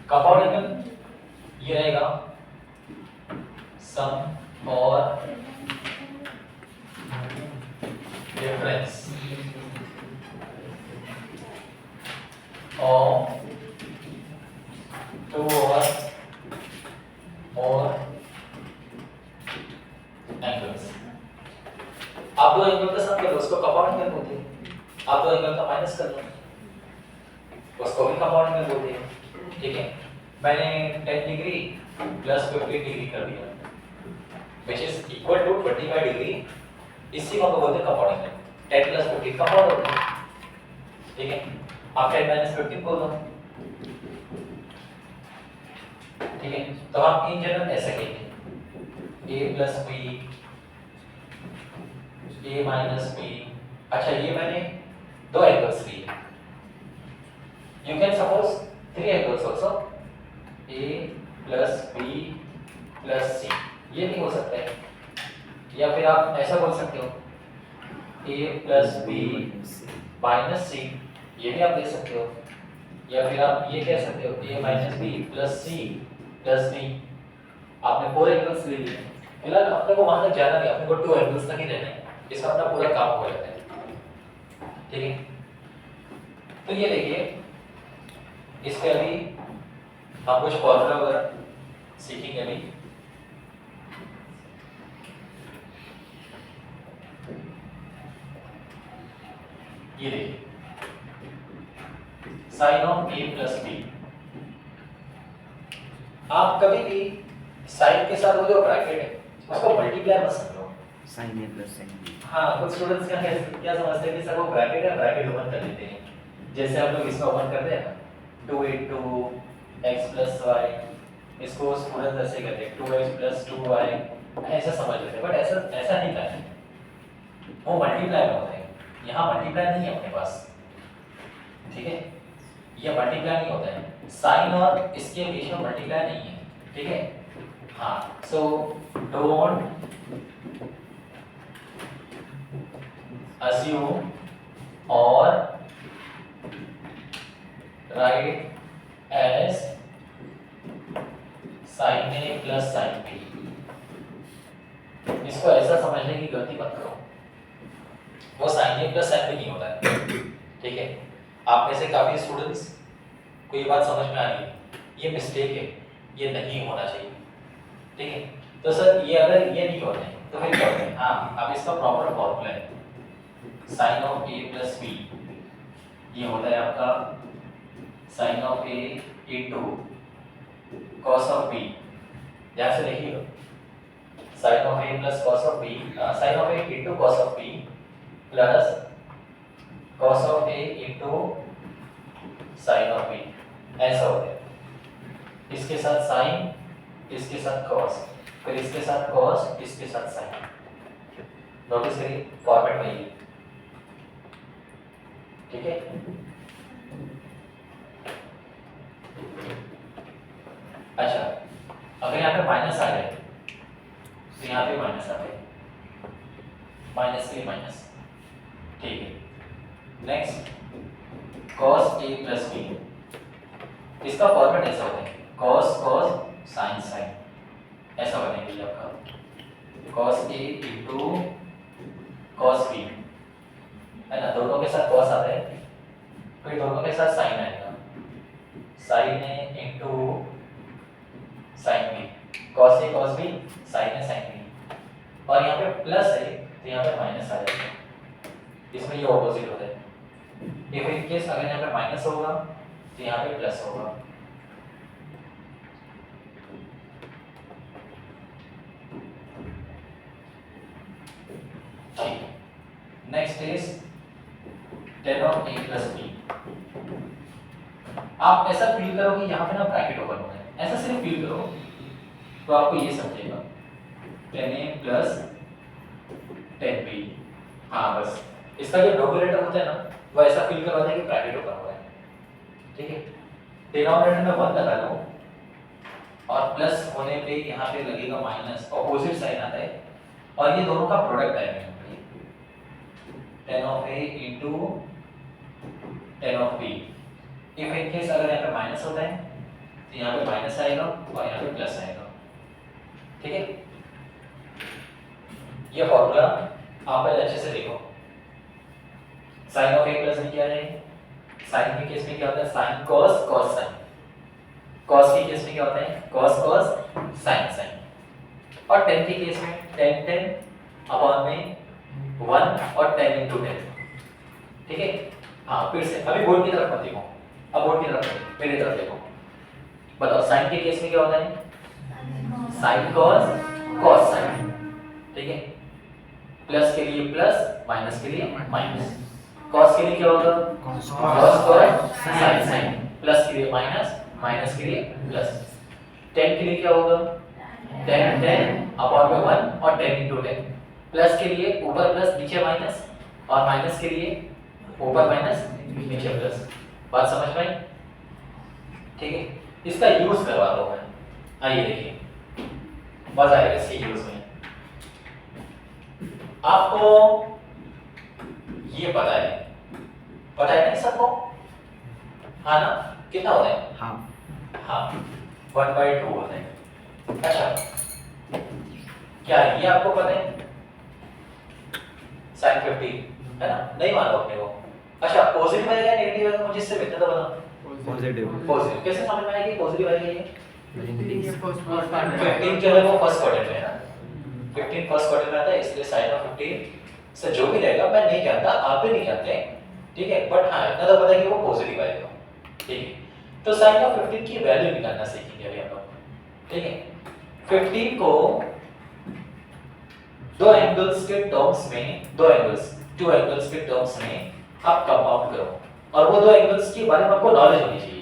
Compound angle ये रहेगा सम और डिफरेंस ऑफ टू और मोर एंगल्स। आप दो एंगल का सम करो, उसको कंपाउंड एंगल बोलते हैं। आप दो एंगल का माइनस कर लो, उसको भी कंपाउंड एंगल बोलते हैं। ठीक है, मैंने 10 डिग्री प्लस 15 डिग्री कर दिया which is equal to 25 degree, इसी को हम बोलते हैं कंपाउंड एंगल। 10 प्लस 15 कंपाउंड होता है। ठीक है, आप 10 माइनस 15 बोल दो। ठीक है, तो आप इन जनरल ऐसा कहेंगे a plus B a minus B. अच्छा, ये मैंने दो एंगल्स लिए, you can suppose 3 angles also, a plus B plus C, ये भी हो सकता है। या फिर आप ऐसा बोल सकते हो a प्लस बी माइनस सी, ये भी आप दे सकते हो। या फिर आप ये कह सकते हो a minus B plus C plus D. आपने 4 एंगल्स ले लिए। फिलहाल अपने को वहां तक जाना नहीं, अपने को 2 एंगल्स तक ही रहना है, इसका अपना पूरा काम हो जाता है। ठीक है, तो ये देखिए, इसके अभी हम कुछ फॉर्मूला वगैरह सीखेंगे अभी। ये देखिए sine of a plus B. आप कभी भी साइन के साथ वो जो ब्रैकेट है उसको मल्टीप्लाई मत समझो। साइन ए प्लस साइन बी। हाँ, कुछ स्टूडेंट्स क्या समझते हैं कि सर वो ब्रैकेट है, ब्रैकेट ओपन कर लेते हैं। जैसे हम लोग इसमें ओपन करते हैं ना 2 into x प्लस y, इसको स्टूडेंट्स ऐसे करते हैं 2x प्लस 2y, ऐसा समझ लेते हैं। बट ऐसा नहीं करना है, वो मल्टीप्लाई में होता है। यहाँ मल्टीप्लाई नहीं है अपने पास। ठीक है, ये मल्टीप्लाई नहीं होता है, साइन और इसके बीच में मल्टीप्लाई नहीं है। ठीक है, हाँ, so don't assume or write as sin A plus sin B। इसको ऐसा समझने की गलती मत करो, वो sin A plus sin B नहीं होता है। ठीक है, आप में से काफी स्टूडेंट्स को ये बात समझ में आ रही है, ये मिस्टेक है, ये नहीं होना चाहिए। ठीक है, तो सर ये अगर ये नहीं होता है तो फिर क्या होता है? हाँ, अब इसका प्रॉपर फॉर्मूला है sine of a plus B, ये होता है आपका sign of a into cos of b। ध्यान से देखिए, sine of a plus cos of b, sign of a into cos of b plus cos of a into sign of b, ऐसा होता है। इसके साथ साइन, इसके साथ कॉस, फिर इसके साथ कॉस, इसके साथ साइन। नोटिस करिए फॉर्मेट वही है। ठीक है, अच्छा, अगर यहाँ पे माइनस आ जाए तो यहाँ पे माइनस आ जाए, माइनस के लिए माइनस। ठीक है, next cos a plus B, इसका फॉर्मेट ऐसा होता है cos cos sin sin, ऐसा बनेगा आपका cos a into cos b, है ना। दोनों के साथ cos आता है, फिर दोनों के साथ sin आएगा, sin a into sin b, cos a cos b, sin a sin b, और यहाँ पे प्लस है तो यहाँ पे माइनस आ जाएगा। इसमें ये ऑपोजिट होता है। इफ इन केस अगर यहाँ पे माइनस होगा तो यहाँ पे प्लस होगा। ठीक, next is tan of a plus b। आप ऐसा फील करो कि यहाँ पे ना ब्रैकेट ओपन हो है, ऐसा सिर्फ फील करो तो आपको ये समझेगा tan a plus tan b। हाँ, बस इसका जो डिनोमिनेटर होता है ना, वो ऐसा फील करवाता है कि ब्रैकेट ओपन हुआ है। ठीक है, डिनोमिनेटर में 1 लगा लो और प्लस होने पे यहाँ पे लगेगा माइनस, ऑपोजिट साइन आता है, और ये दोनों का प्रोडक्ट आएगा tan of a into tan of b। If in case अगर यहाँ पे माइनस होता है तो यहाँ पे माइनस आएगा और यहाँ पे प्लस आएगा। ठीक है, ये फॉर्मूला आप पहले अच्छे से देखो। Sine of A plus B क्या है? साइन के केस में क्या होता है? Sine cos, cos sine. Cos के केस में क्या होता है? Cos cos, sine sine. और टेन के केस में टेन टेन अपॉन में 1 और 10 into 10। ठीक है, हाँ फिर से अभी बोर्ड की तरफ मत देखो, अब बोर्ड की तरफ नहीं, मेरी तरफ देखो। बताओ साइन के केस में क्या होता है? Sine cos, cos sign. ठीक है, प्लस के लिए प्लस, माइनस के लिए माइनस। कॉस के लिए क्या होगा? Cos cos cos sine sine. Plus के लिए माइनस, माइनस के लिए प्लस। 10 के लिए क्या होगा? 10 10 अपॉन में 1 और 10 into 10। प्लस के लिए ऊपर प्लस नीचे माइनस, और माइनस के लिए ऊपर माइनस नीचे प्लस। बात समझ में आई? ठीक है, इसका यूज करवा दो मैं। आइए देखिए, मजा आएगा इसके यूज में। आपको ये पता है नहीं सबको? हाँ ना? कितना होता है? हाफ हाँ, 1/2 होता है। अच्छा, क्या ये आपको पता है? sin 50 है ना? नहीं मानो अपने को। अच्छा, पॉजिटिव आएगा या नेगेटिव आएगा? मुझे इससे बेहतर तो बताओ। पॉजिटिव पॉजिटिव कैसे समझ में आएगी? पॉजिटिव आएगी ये 15 15 जो है वो फर्स्ट क्वाड्रेंट में है ना, 15 फर्स्ट क्वाड्रेंट में आता है, इसलिए साइन ऑफ 15 से जो भी रहेगा मैं नहीं जानता, आप भी नहीं जानते, ठीक है, बट हाँ इतना तो पता है कि वो पॉजिटिव आएगा। ठीक है, तो साइन ऑफ 15 की वैल्यू निकालना सीखेंगे अभी हम लोग। ठीक है, 15 को दो एंगल्स के टर्म्स में, टू एंगल्स के टर्म्स में आप कंपाउंड करो, और वो दो एंगल्स के बारे में आपको नॉलेज होनी चाहिए।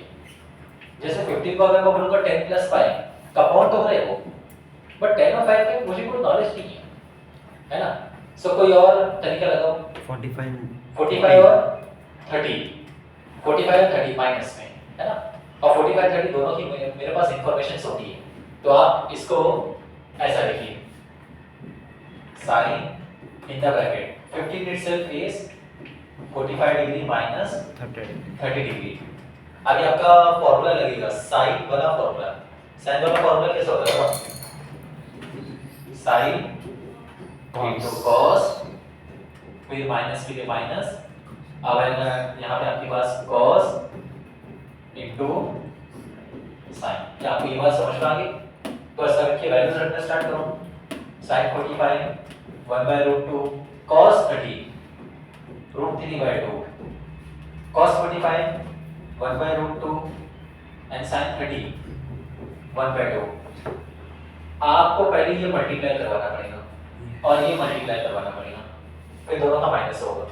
जैसे 15 को अगर मैं बोलूंगा 10 + 5 कंपाउंड तो है वो, बट 10 और 5 के मुझे कोई नॉलेज नहीं है ना? सो कोई और तरीका लगाओ। 45 और 30, 45 और 30 माइनस में है ना, और 45 30 दोनों की मेरे पास इंफॉर्मेशन होती है, तो आप इसको ऐसा लिखिए, sine in the bracket 15 itself is 45 degree minus 30 degree. अभी आपका फॉर्मूला लगेगा साइन वाला फॉर्मूला। साइन वाला फॉर्मूला कैसे होता है? साइन इनटू cos, फिर माइनस के लिए माइनस, अब आएगा यहाँ पे आपके पास cos इनटू साइन। क्या आपको ये बात समझ में आ गई? तो सब के वैल्यूज रखना स्टार्ट करो। sin 45 1/√2 cos 30 √3/2 cos 45 1/√2 and sin 30 1/2। आपको पहले ये मल्टीप्लाई करवाना पड़ेगा और ये मल्टीप्लाई करवाना पड़ेगा, फिर दोनों का माइनस होगा।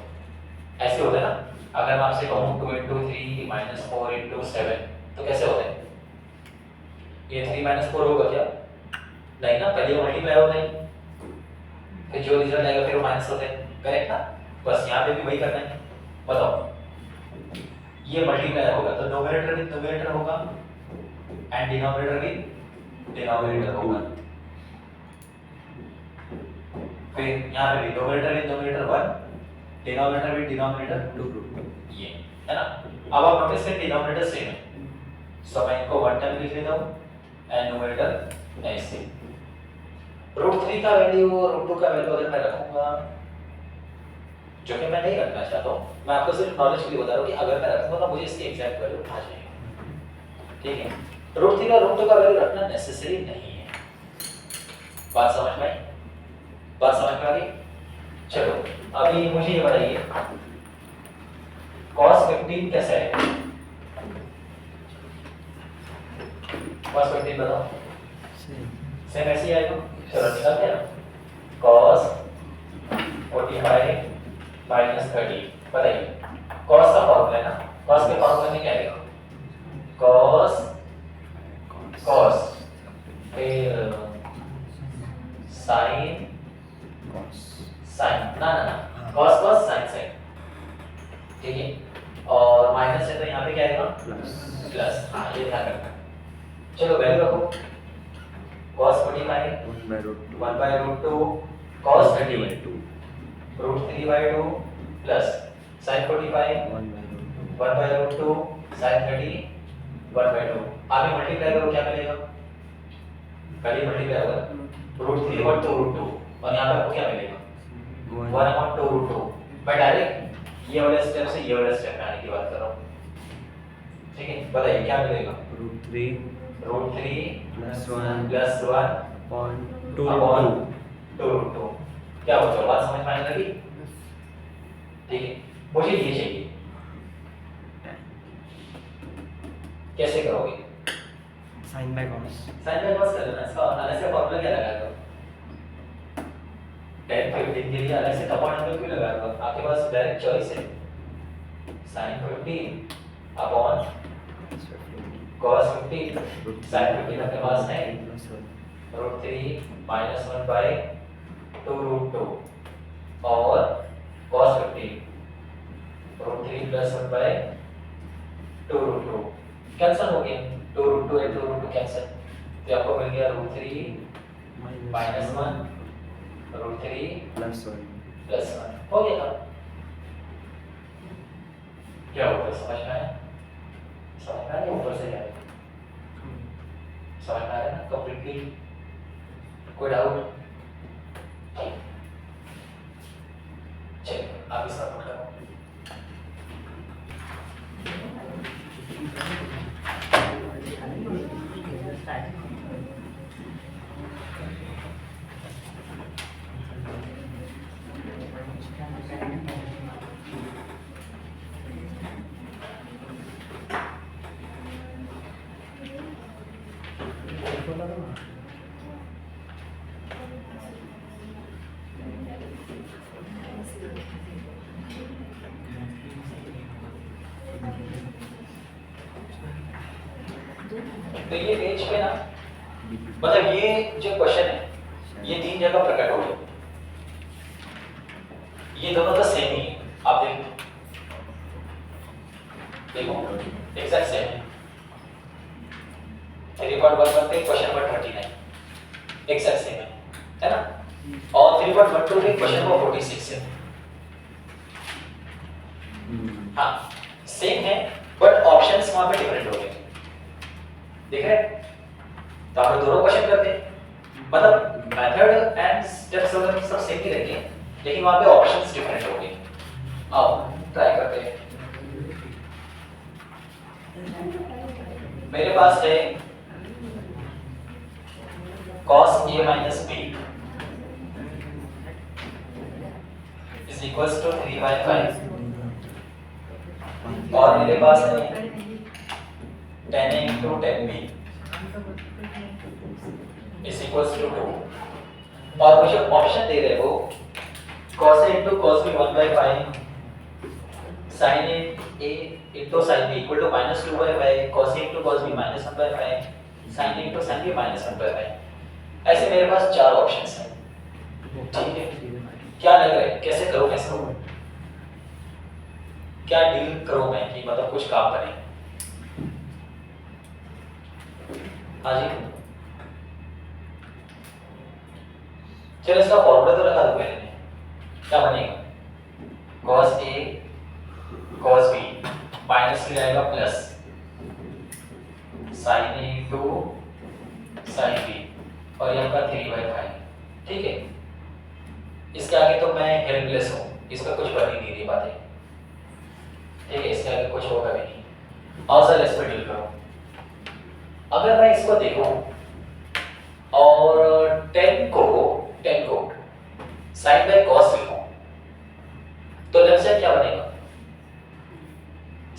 ऐसे होता है ना, अगर मैं आपसे कहूँ 2 × 3 - 4 × 7 तो कैसे होता है? ये 3 - 4 होगा क्या? नहीं ना, पहले मल्टीप्लाई होता है, फिर जो रिजल्ट आएगा फिर वो माइनस होता है, करेक्ट ना? बस यहाँ पे भी वही करना है। बताओ, ये मल्टीप्लाई होगा तो न्यूमरेटर विद न्यूमरेटर होगा एंड डिनोमिनेटर विद डिनोमिनेटर होगा। फिर यहाँ पे denominator with numerator 1, denominator with denominator 2, ये है ना। अब आप नोटिस करें डिनोमिनेटर सेम है, सो मैं इनको 1 टाइम लिख लेता हूँ एंड न्यूमरेटर ऐसे। √3 का वैल्यू और √2 का वैल्यू अगर मैं रखूंगा, जो कि मैं नहीं रखना चाहता हूँ, मैं आपको सिर्फ नॉलेज के लिए बता रहा हूँ कि अगर मैं रखूंगा तो मुझे इसकी एग्जैक्ट वैल्यू आ जाएगी। ठीक है, √3 और √2 का वैल्यू रखना नेसेसरी नहीं है। बात समझ में आई? बात समझ में आ गई? चलो अभी मुझे ये बताइए, cos 15 कैसा है? cos 15 बताओ। सेम ऐसे ही आएगा। चलो निकालते हैं ना, cos 45 - 30। बताइए, cos का फॉर्मूला है ना, cos के फॉर्मूला में क्या आएगा? cos फिर sin ना cos sin। ठीक है, और माइनस है तो यहाँ पे क्या आएगा? प्लस। हाँ ये ध्यान रखना। चलो वैल्यू रखो, cos 45 1/√2 cos 30 √3/2 plus sin 45 1/√2 sin 30 1/2 आगे मल्टीप्लाई करो क्या मिलेगा, पहले मल्टीप्लाई होगा √3 और 2√2 और यहाँ पे आपको क्या मिलेगा 1/2√2। मैं डायरेक्ट ये वाले स्टेप से ये वाले स्टेप में आने की बात कर रहा हूँ, ठीक है। बताइए क्या मिलेगा √3 + 1/2√2 क्या होता है, बात समझ में आने लगी, ठीक है। मुझे ये चाहिए, कैसे करोगे, sine by cos sine by cos कर लेना, इसका अलग से फॉर्मूला क्या लगाएगा, tan 15 के लिए अलग से अपॉन एंगल क्यों लगाएगा, आपके पास डायरेक्ट चॉइस है sin 15 अपॉन cos 15, sin 15 आपके पास है √3 - 1/2√2 और cos 15 √3 + 1/2√2 कैंसिल हो गया, 2√2 और 2√2 कैंसिल, तो आपको मिल गया √3 - 1 √3 + 1 हो गया। क्या होता है समझ में आया, समझ में आया, ऊपर से क्या समझ में आ रहा है ना कंप्लीटली, कोई डाउट, चलिए आप इसका नोट करो। तो ये पेज पे ना, मतलब ये जो क्वेश्चन है ये 3 जगह प्रकट हो गए, ये दोनों तो सेम ही है, आप देखो एग्जैक्ट सेम है, 3.11 पे क्वेश्चन नंबर 39 एग्जैक्ट सेम है ना, और 3.12 पे क्वेश्चन नंबर 46 है, हाँ सेम है बट ऑप्शंस वहां पे डिफरेंट हो गए, देख रहे हैं, तो हम लोग दोनों क्वेश्चन करते हैं, मतलब मेथड एंड स्टेप्स वगैरह सब सेम ही रहेंगे लेकिन वहां पे ऑप्शंस डिफरेंट हो गए। आओ ट्राई करते हैं, मेरे पास है cos A - B is equals to 3/5 और मेरे पास है tan A into tan B is equals to 2 और मुझे ऑप्शन दे रहे हो cos A into cos B 1/5 sin A into sin B equal to -2/5 cos A into cos B -1/5 sin A into sin B -1/5, ऐसे मेरे पास 4 options हैं, ठीक है। क्या लग रहा है कैसे करूं मैं इसको, क्या डील करूं मैं कि मतलब कुछ काम बने, हाँ जी चलो इसका फॉर्मूला तो लगा दो पहले, क्या बनेगा cos A cos B minus में आएगा plus sin A into sin B और ये आपका 3/5, ठीक है। इसके आगे तो मैं हेल्पलेस हूँ, इसका कुछ बन ही नहीं रही बातें, ठीक है, इसके आगे कुछ होगा भी नहीं, और सर इस पर डील करो। अगर मैं इसको देखूं और 10 को sin बाय cos लिखूं तो लेफ्ट साइड क्या बनेगा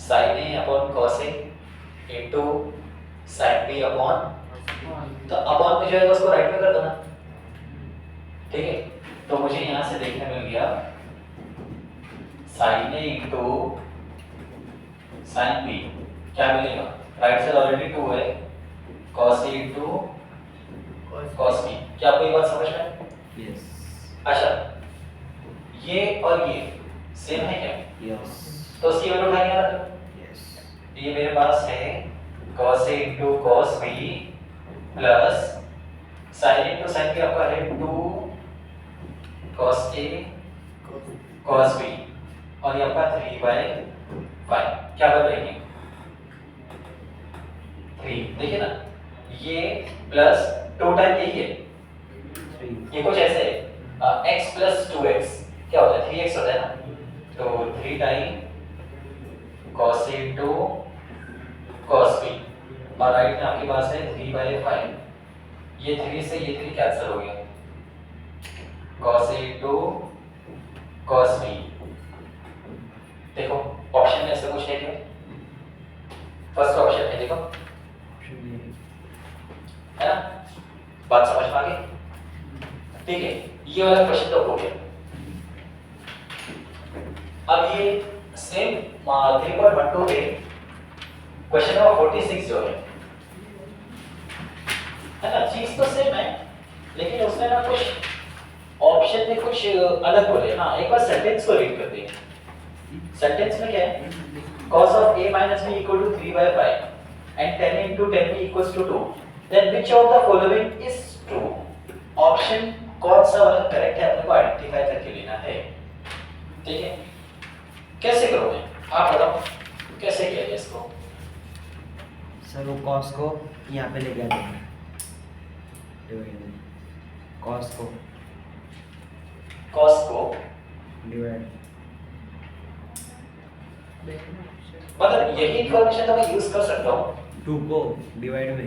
sin A upon cos A into sin B upon, तो अपॉन में जो है उसको राइट में कर दो ना, ठीक है। तो मुझे यहां से देखने मिल गया sin A into sin B क्या मिलेगा, राइट साइड ऑलरेडी 2 है cos A into cos B, क्या आपको ये बात समझ में आई? यस अच्छा ये और ये सेम है क्या, यस तो उसकी वैल्यू उठा के रख, यस ये मेरे पास है cos A into cos B plus sin A into sin B आपका है 2 cos A cos B और ये आपका 3/5 क्या बन रही है, 3 देखिए ना, ये प्लस 2 टाइम यही है, 3 ये कुछ ऐसे है, x प्लस 2x क्या होता है, 3x होता है ना, तो 3 time cos a 2 cos b, और राइट में आपके पास है 3/5, ये 3 से ये 3 कैंसिल हो गया, cos a 2 cos b। देखो ऑप्शन में ऐसा कुछ है क्या, फर्स्ट ऑप्शन है देखो, है ना, बात समझ में आ गई, ठीक है, ये वाला क्वेश्चन तो हो गया। अब ये सेम 3.12 पे क्वेश्चन नंबर 46 जो है ना, चीज तो सेम है, लेकिन उसमें ना कुछ ऑप्शन में कुछ अलग बोले। हाँ, एक बार सेंटेंस को रीड करते हैं। सेंटेंस में क्या है, cos of a minus b equal to 3/5 and 10 into 10b equals to 2, then which of the following is true? Option कौन सा वाला करेक्ट है अपने को आइडेंटिफाई करके लेना है, ठीक है। कैसे करोगे आप बताओ, कैसे किया जाए इसको? सर वो cos को यहाँ पे लेके आ जाएंगे, cos को डिवाइड, मतलब यही इन्फॉर्मेशन तो मैं यूज कर सकता हूँ, 2 को डिवाइड में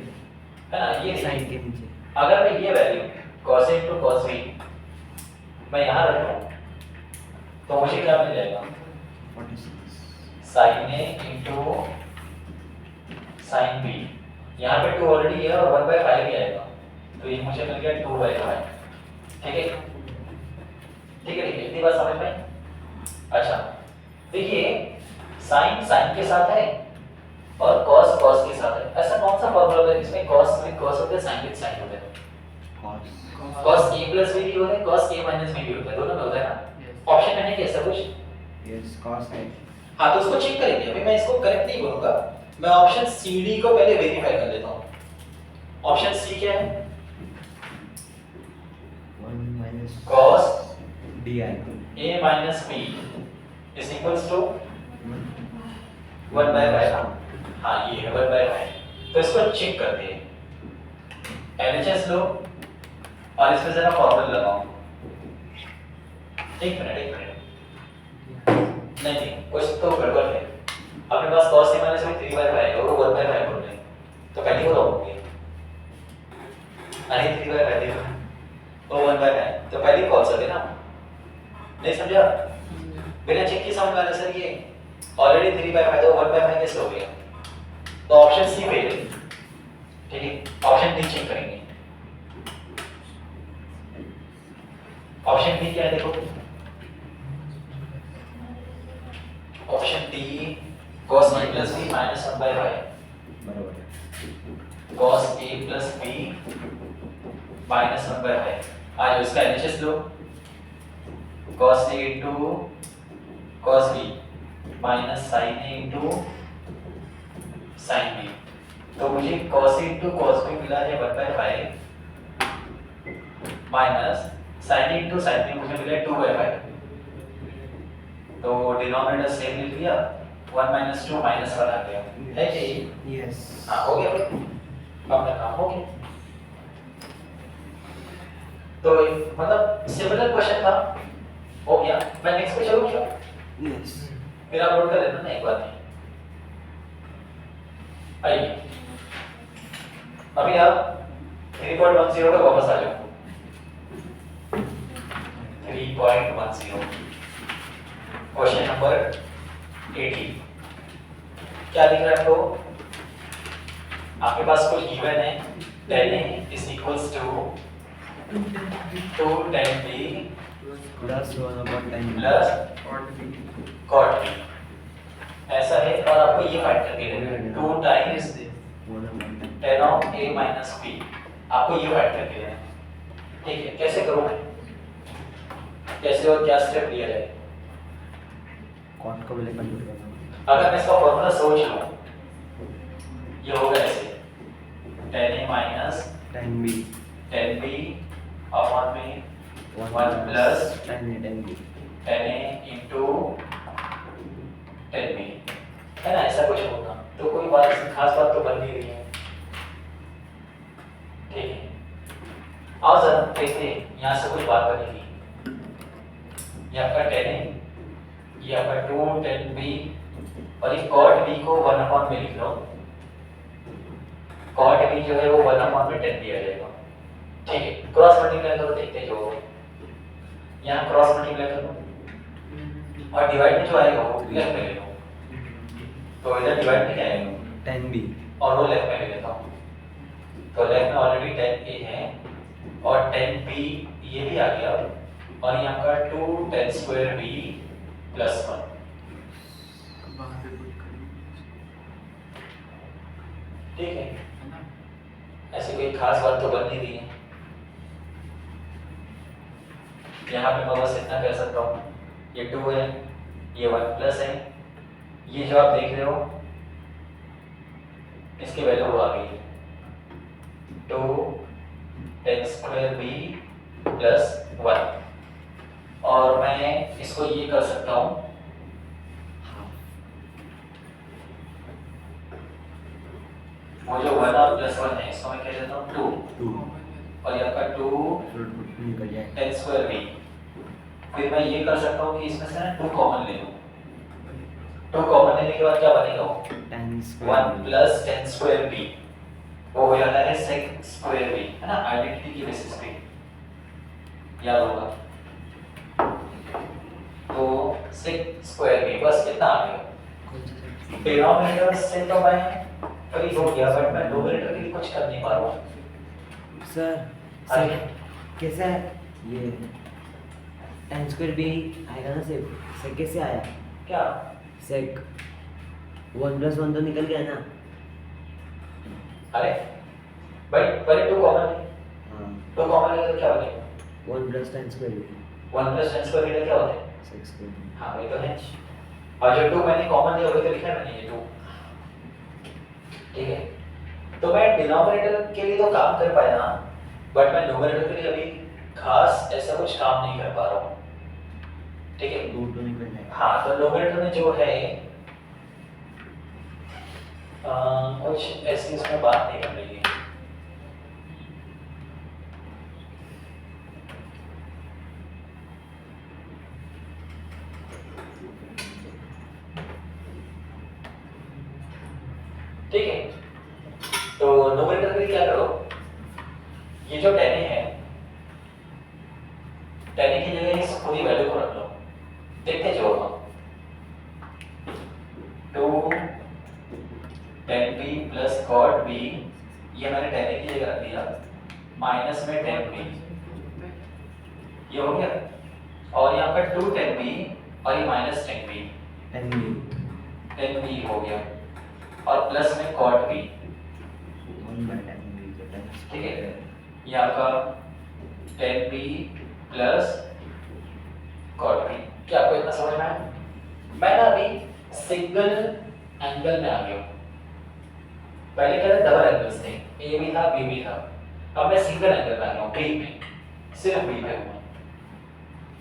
है ना, ये साइन के नीचे, अगर मैं ये value cos a into cos b मैं यहाँ रख दूँ तो मुझे क्या मिल जाएगा, 46 sin a into sin b, यहाँ पे 2 ऑलरेडी है और 1/5 भी आएगा, तो ये मुझे मिल गया 2/5, ठीक है, ठीक है, इतनी बात समझ में? अच्छा देखिए, sin sin के साथ है और cos cos के साथ है, ऐसा कौन सा फॉर्मूला है जिसमें cos with cos होता है, sin with sin होता है? cos a plus b भी होता है, cos a minus b भी होता है, दोनों में होता है ना। ऑप्शन में है क्या ऐसा कुछ? यस cos है। हाँ, तो उसको चेक करेंगे, अभी मैं इसको करेक्ट नहीं बोलूंगा, मैं ऑप्शन सी डी को पहले वेरीफाई कर लेता हूँ। ऑप्शन सी क्या है, 1 minus cos di a minus b is equals to 1/5। हाँ, ये है 1/5, तो इसको चेक करते हैं, LHS लो और इसमें जरा फॉर्मूला लगाओ। एक मिनट, नहीं कुछ तो गड़बड़ है, अपने पास cos a minus b 3/5 है और वो 1/5 बोल रहे हैं, तो पहले वो होंगे, अरे 3/5 देखो वो 1/5, तो पहले कौन सा देना, नहीं समझा, बिना चेक के समझ में आ रहा सर, ये ऑलरेडी 3/5 तो 1/5 कैसे हो गया, तो ऑप्शन सी पे है, ठीक है, ऑप्शन डी चेक करेंगे। ऑप्शन डी क्या है देखो, option D cos a plus b minus 1/5, बराबर, cos a plus b minus 1/5, आज इसका LHS low, cos a into cos b minus sin a into sin b, तो मुझे cos a into cos b मिला है 1/5 minus sin a into sin b मुझे मिला है 2/5, तो डिनोमिनेटर सेम लिख लिया, 1 minus 2 minus 1 आ गया, है क्या ये? यस हाँ हो गया, अपना काम हो गया। तो मतलब सिमिलर क्वेश्चन था, हो गया। मैं नेक्स्ट पे चलूं क्या? यस फिर आप नोट कर लेना ना एक बात, आइए अभी आप 3.10 पे वापस आ जाओ, 3.10 क्वेश्चन नंबर 80, क्या दिख रहा है आपको? आपके पास कोई गिवन है, tan a is equals to 2 tan b plus 1/10 plus cot b, ऐसा है, और आपको ये फाइंड करके लेना है 2 times 1/10 tan of a minus b, आपको ये फाइंड करके लेना है, ठीक है। कैसे करोगे, कैसे और क्या स्टेप लिया जाए? cot को पहले कंप्यूट करना, अगर मैं इसका फॉर्मूला सोच लूं, ये होगा ऐसे, tan a minus 10b tan b upon में 1 plus 10b tan a into tan b, है ना, ऐसा कुछ होगा, तो कोई बात खास बात तो बन नहीं रही है, देखिए यहाँ से कुछ बात बनेगी, ये आपका 10 है, ये आपका 2 10b और ये cot b को 1 में लिख लो। cot b जो है वो 1 में 10 दिया जाएगा, ठीक है। क्रॉस मल्टीप्लाई करो, देखते हैं जो होगा। यहाँ क्रॉस मल्टीप्लाई करो और डिवाइड में जो आएगा वो लेफ्ट में ले लो, तो इधर डिवाइड में क्या आएगा 10b और वो लेफ्ट में ले लेता हूँ, तो लेफ्ट में ऑलरेडी 10a है और 10b ये भी आ गया और यहाँ का 2 10 स्क्वायर b प्लस 1। ठीक है, ऐसे कोई खास बात तो बन नहीं रही है। यहाँ पे मैं बस इतना कर सकता हूँ, ये 2 है, ये 1 प्लस है, ये जो आप देख रहे हो इसकी वैल्यू आ गई 2 10 स्क्वायर b प्लस 1 और मैं इसको ये कर सकता हूँ वो जो 1 और प्लस 1 है इसको मैं कह देता हूँ 2 और ये आपका 2 निकल जाए 10 स्क्वायर b। फिर मैं ये कर सकता हूँ कि इसमें से ना 2 कॉमन ले लूँ, 2 कॉमन लेने के बाद क्या बनेगा वो 1 प्लस 10 स्क्वायर b, वो हो जाता है sec स्क्वायर b, है ना, आइडेंटिटी की बेसिस पे याद होगा। तो sec स्क्वायर b बस कितना आ गया। डिनोमिनेटर से तो मैं फ्री हो गया बट मैं नोमिनेटर के लिए कुछ कर नहीं पा रहा हूँ। सर कैसा है ये 10 स्क्वायर b आएगा ना सेक कैसे आया क्या सेक 1 प्लस 1 तो निकल गया ना। अरे भाई पहले 2 कॉमन है, हाँ 2 कॉमन है तो क्या बनेगा 1 plus 10 square b 1 plus 10 square b क्या होता है 6 स्क्वायर। हाँ वही तो है, और जो 2 मैंने कॉमन लिया वही तो लिखा है मैंने ये 2, ठीक है। तो मैं डिनोमिनेटर के लिए तो काम कर पाया ना, बट मैं न्यूमरेटर के लिए अभी खास ऐसा कुछ काम नहीं कर पा रहा हूँ, ठीक है। 2 तो निकल जाएगा। हाँ तो न्यूमरेटर में जो है कुछ ऐसी इसमें बात नहीं कर रही है। ठीक है, तो न्यूमरेटर के लिए क्या करो, ये जो 10 है 10 की जगह इस पूरी वैल्यू को रख लो, देखते जो होगा 2 10b प्लस cot b, ये मैंने 10 की जगह रख दिया, माइनस में 10b, ये हो गया, और यहाँ पर 2 10b और ये माइनस 10b हो गया और प्लस में cot b, ठीक है। ये आपका 10b प्लस cot b, क्या आपको इतना समझ में आया? मैं ना अभी सिंगल एंगल में आ गया हूँ, पहले क्या था डबल एंगल्स थे, ए भी था बी भी था, अब मैं सिंगल एंगल में आ गया हूँ, बी में, सिर्फ बी पे हूँ,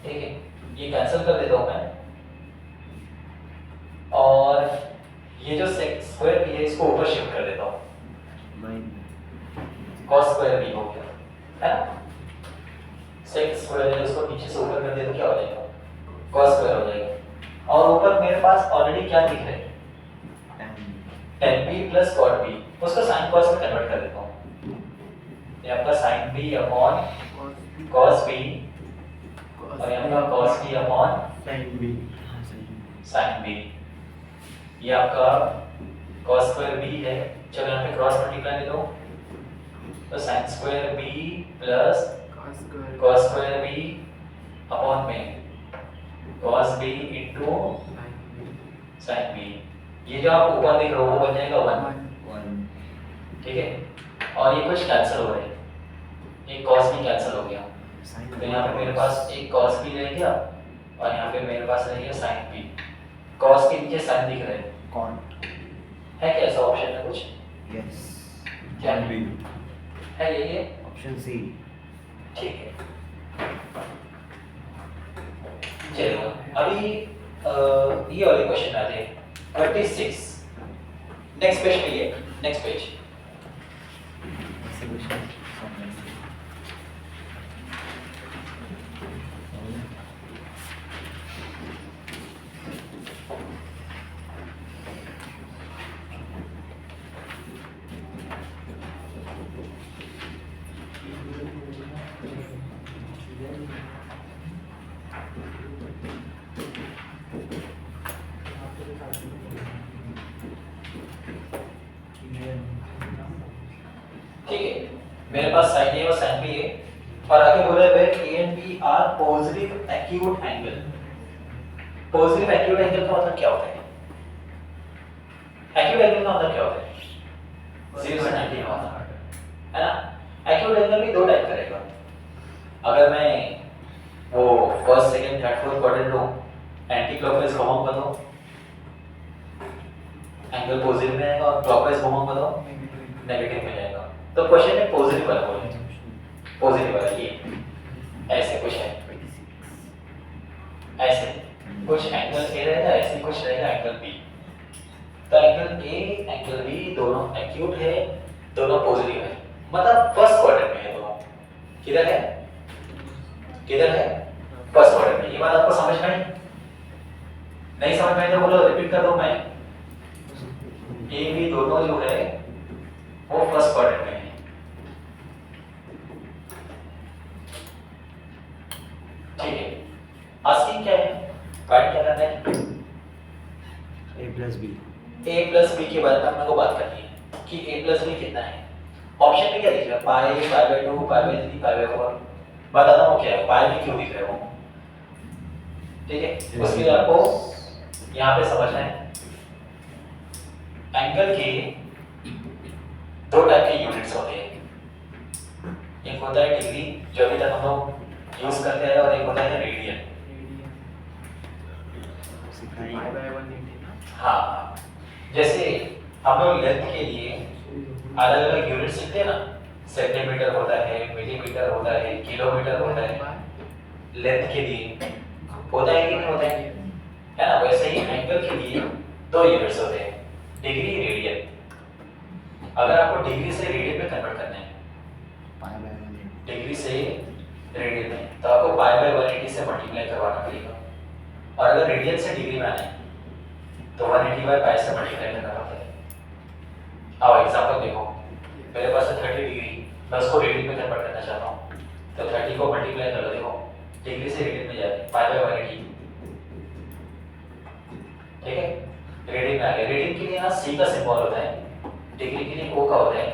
ठीक है। ये कैंसिल कर देता हूँ मैं और ये जो sec स्क्वायर b है इसको ऊपर शिफ्ट कर देता हूँ, cos स्क्वायर b हो गया, है ना। sec स्क्वायर है उसको नीचे से ऊपर कर दे तो क्या हो जाएगा cos स्क्वायर हो जाएगा, और ऊपर मेरे पास ऑलरेडी क्या दिख रहा है 10b प्लस cot b, उसको sin cos में कन्वर्ट कर देता हूँ, ये आपका sin b upon cos b और यहाँ का cos b upon sin b, ये आपका cos स्क्वायर b है, चलो यहाँ पे क्रॉस मल्टीप्लाई ले लो, तो sin square b plus cos square b upon में cos b into sin b, ये जो आप ऊपर देख रहे हो वो बन जाएगा 1, ठीक है। और ये कुछ कैंसिल हो रहा है, एक cos b कैंसिल हो गया, तो यहाँ पे मेरे पास एक cos b रह गया और यहाँ पे मेरे पास रह गया sin b, cos के नीचे sin दिख रहा है, कौन है क्या ऐसा ऑप्शन में कुछ? यस क्या बी है ये ऑप्शन सी। ठीक है, चलो अभी ये वाले क्वेश्चन आते हैं 36, नेक्स्ट पेज पे, ये नेक्स्ट पेज। ठीक है, मेरे पास साइन ए और साइन बी है और आगे बोला है A and B are positive acute angle. Positive acute angle का मतलब क्या होता है? एक्यूट एंगल का मतलब क्या होता है? 0 से 90 का मतलब, है ना। एक्यूट एंगल भी दो टाइप का रहेगा। अगर मैं वो first second third fourth quadrant लूं, एंटी क्लॉकवाइज घुमाऊंगा तो एंगल पॉजिटिव में आएगा और क्लॉकवाइज घुमाऊंगा तो नेगेटिव में जाएगा। तो क्वेश्चन है पॉजिटिव वाला बोले, पॉजिटिव वाला ये ऐसे कुछ है, ऐसे कुछ एंगल ए रहेगा, ऐसे कुछ रहेगा एंगल बी। तो एंगल ए एंगल बी दोनों एक्यूट है, दोनों पॉजिटिव है, मतलब फर्स्ट क्वाड्रेंट में है दोनों। किधर है? किधर है? फर्स्ट क्वाड्रेंट में। ये बात आपको समझ में आई? नहीं समझ में आई तो बोलो, रिपीट कर दो। मैं ए बी दोनों जो है वो फर्स्ट क्वाड्रेंट में है। ठीक है, आस्किंग क्या है, फाइंड क्या करना है? a plus b। a plus B के बारे में अपने को बात करनी है कि a प्लस बी कितना है। ऑप्शन में क्या दिख रहा है? Pi, pi by 2, pi by 3, pi by 4। बताता हूँ क्या है, पाई भी क्यों दिख रहा है वो। ठीक है, उसके लिए आपको यहाँ पे समझना है एंगल के दो टाइप के यूनिट्स होते हैं। एक होता है डिग्री, जो अभी तक हम लोग यूज करते हैं, और एक होता है रेडियन। हाँ, जैसे हम लोग लेंथ के लिए अलग अलग यूनिट सीखते हैं ना, सेंटीमीटर होता है, मिलीमीटर होता है, किलोमीटर होता है। लेंथ के लिए होता है कि नहीं होता है ना। वैसे ही एंगल के लिए दो यूनिट्स होते हैं, डिग्री, रेडियन। अगर आपको डिग्री से रेडियन में कन्वर्ट करना है, डिग्री से रेडियन में, तो आपको पाई बाय 180 से मल्टीप्लाई करवाना पड़ेगा। और अगर रेडियन से डिग्री में आना है तो 180 बाय पाई से मल्टीप्लाई करना पड़ता है। अब एग्जांपल देखो, मेरे पास है 30 डिग्री, मैं उसको रेडियन में कन्वर्ट करना चाहता हूँ, तो 30 को मल्टीप्लाई कर लो। देखो डिग्री से रेडियन में जाते हैं, पाई बाय 180। ठीक है, रेडियन में आ गया। रेडियन के लिए ना सी का सिंबल होता है, डिग्री के लिए ओ का होता है।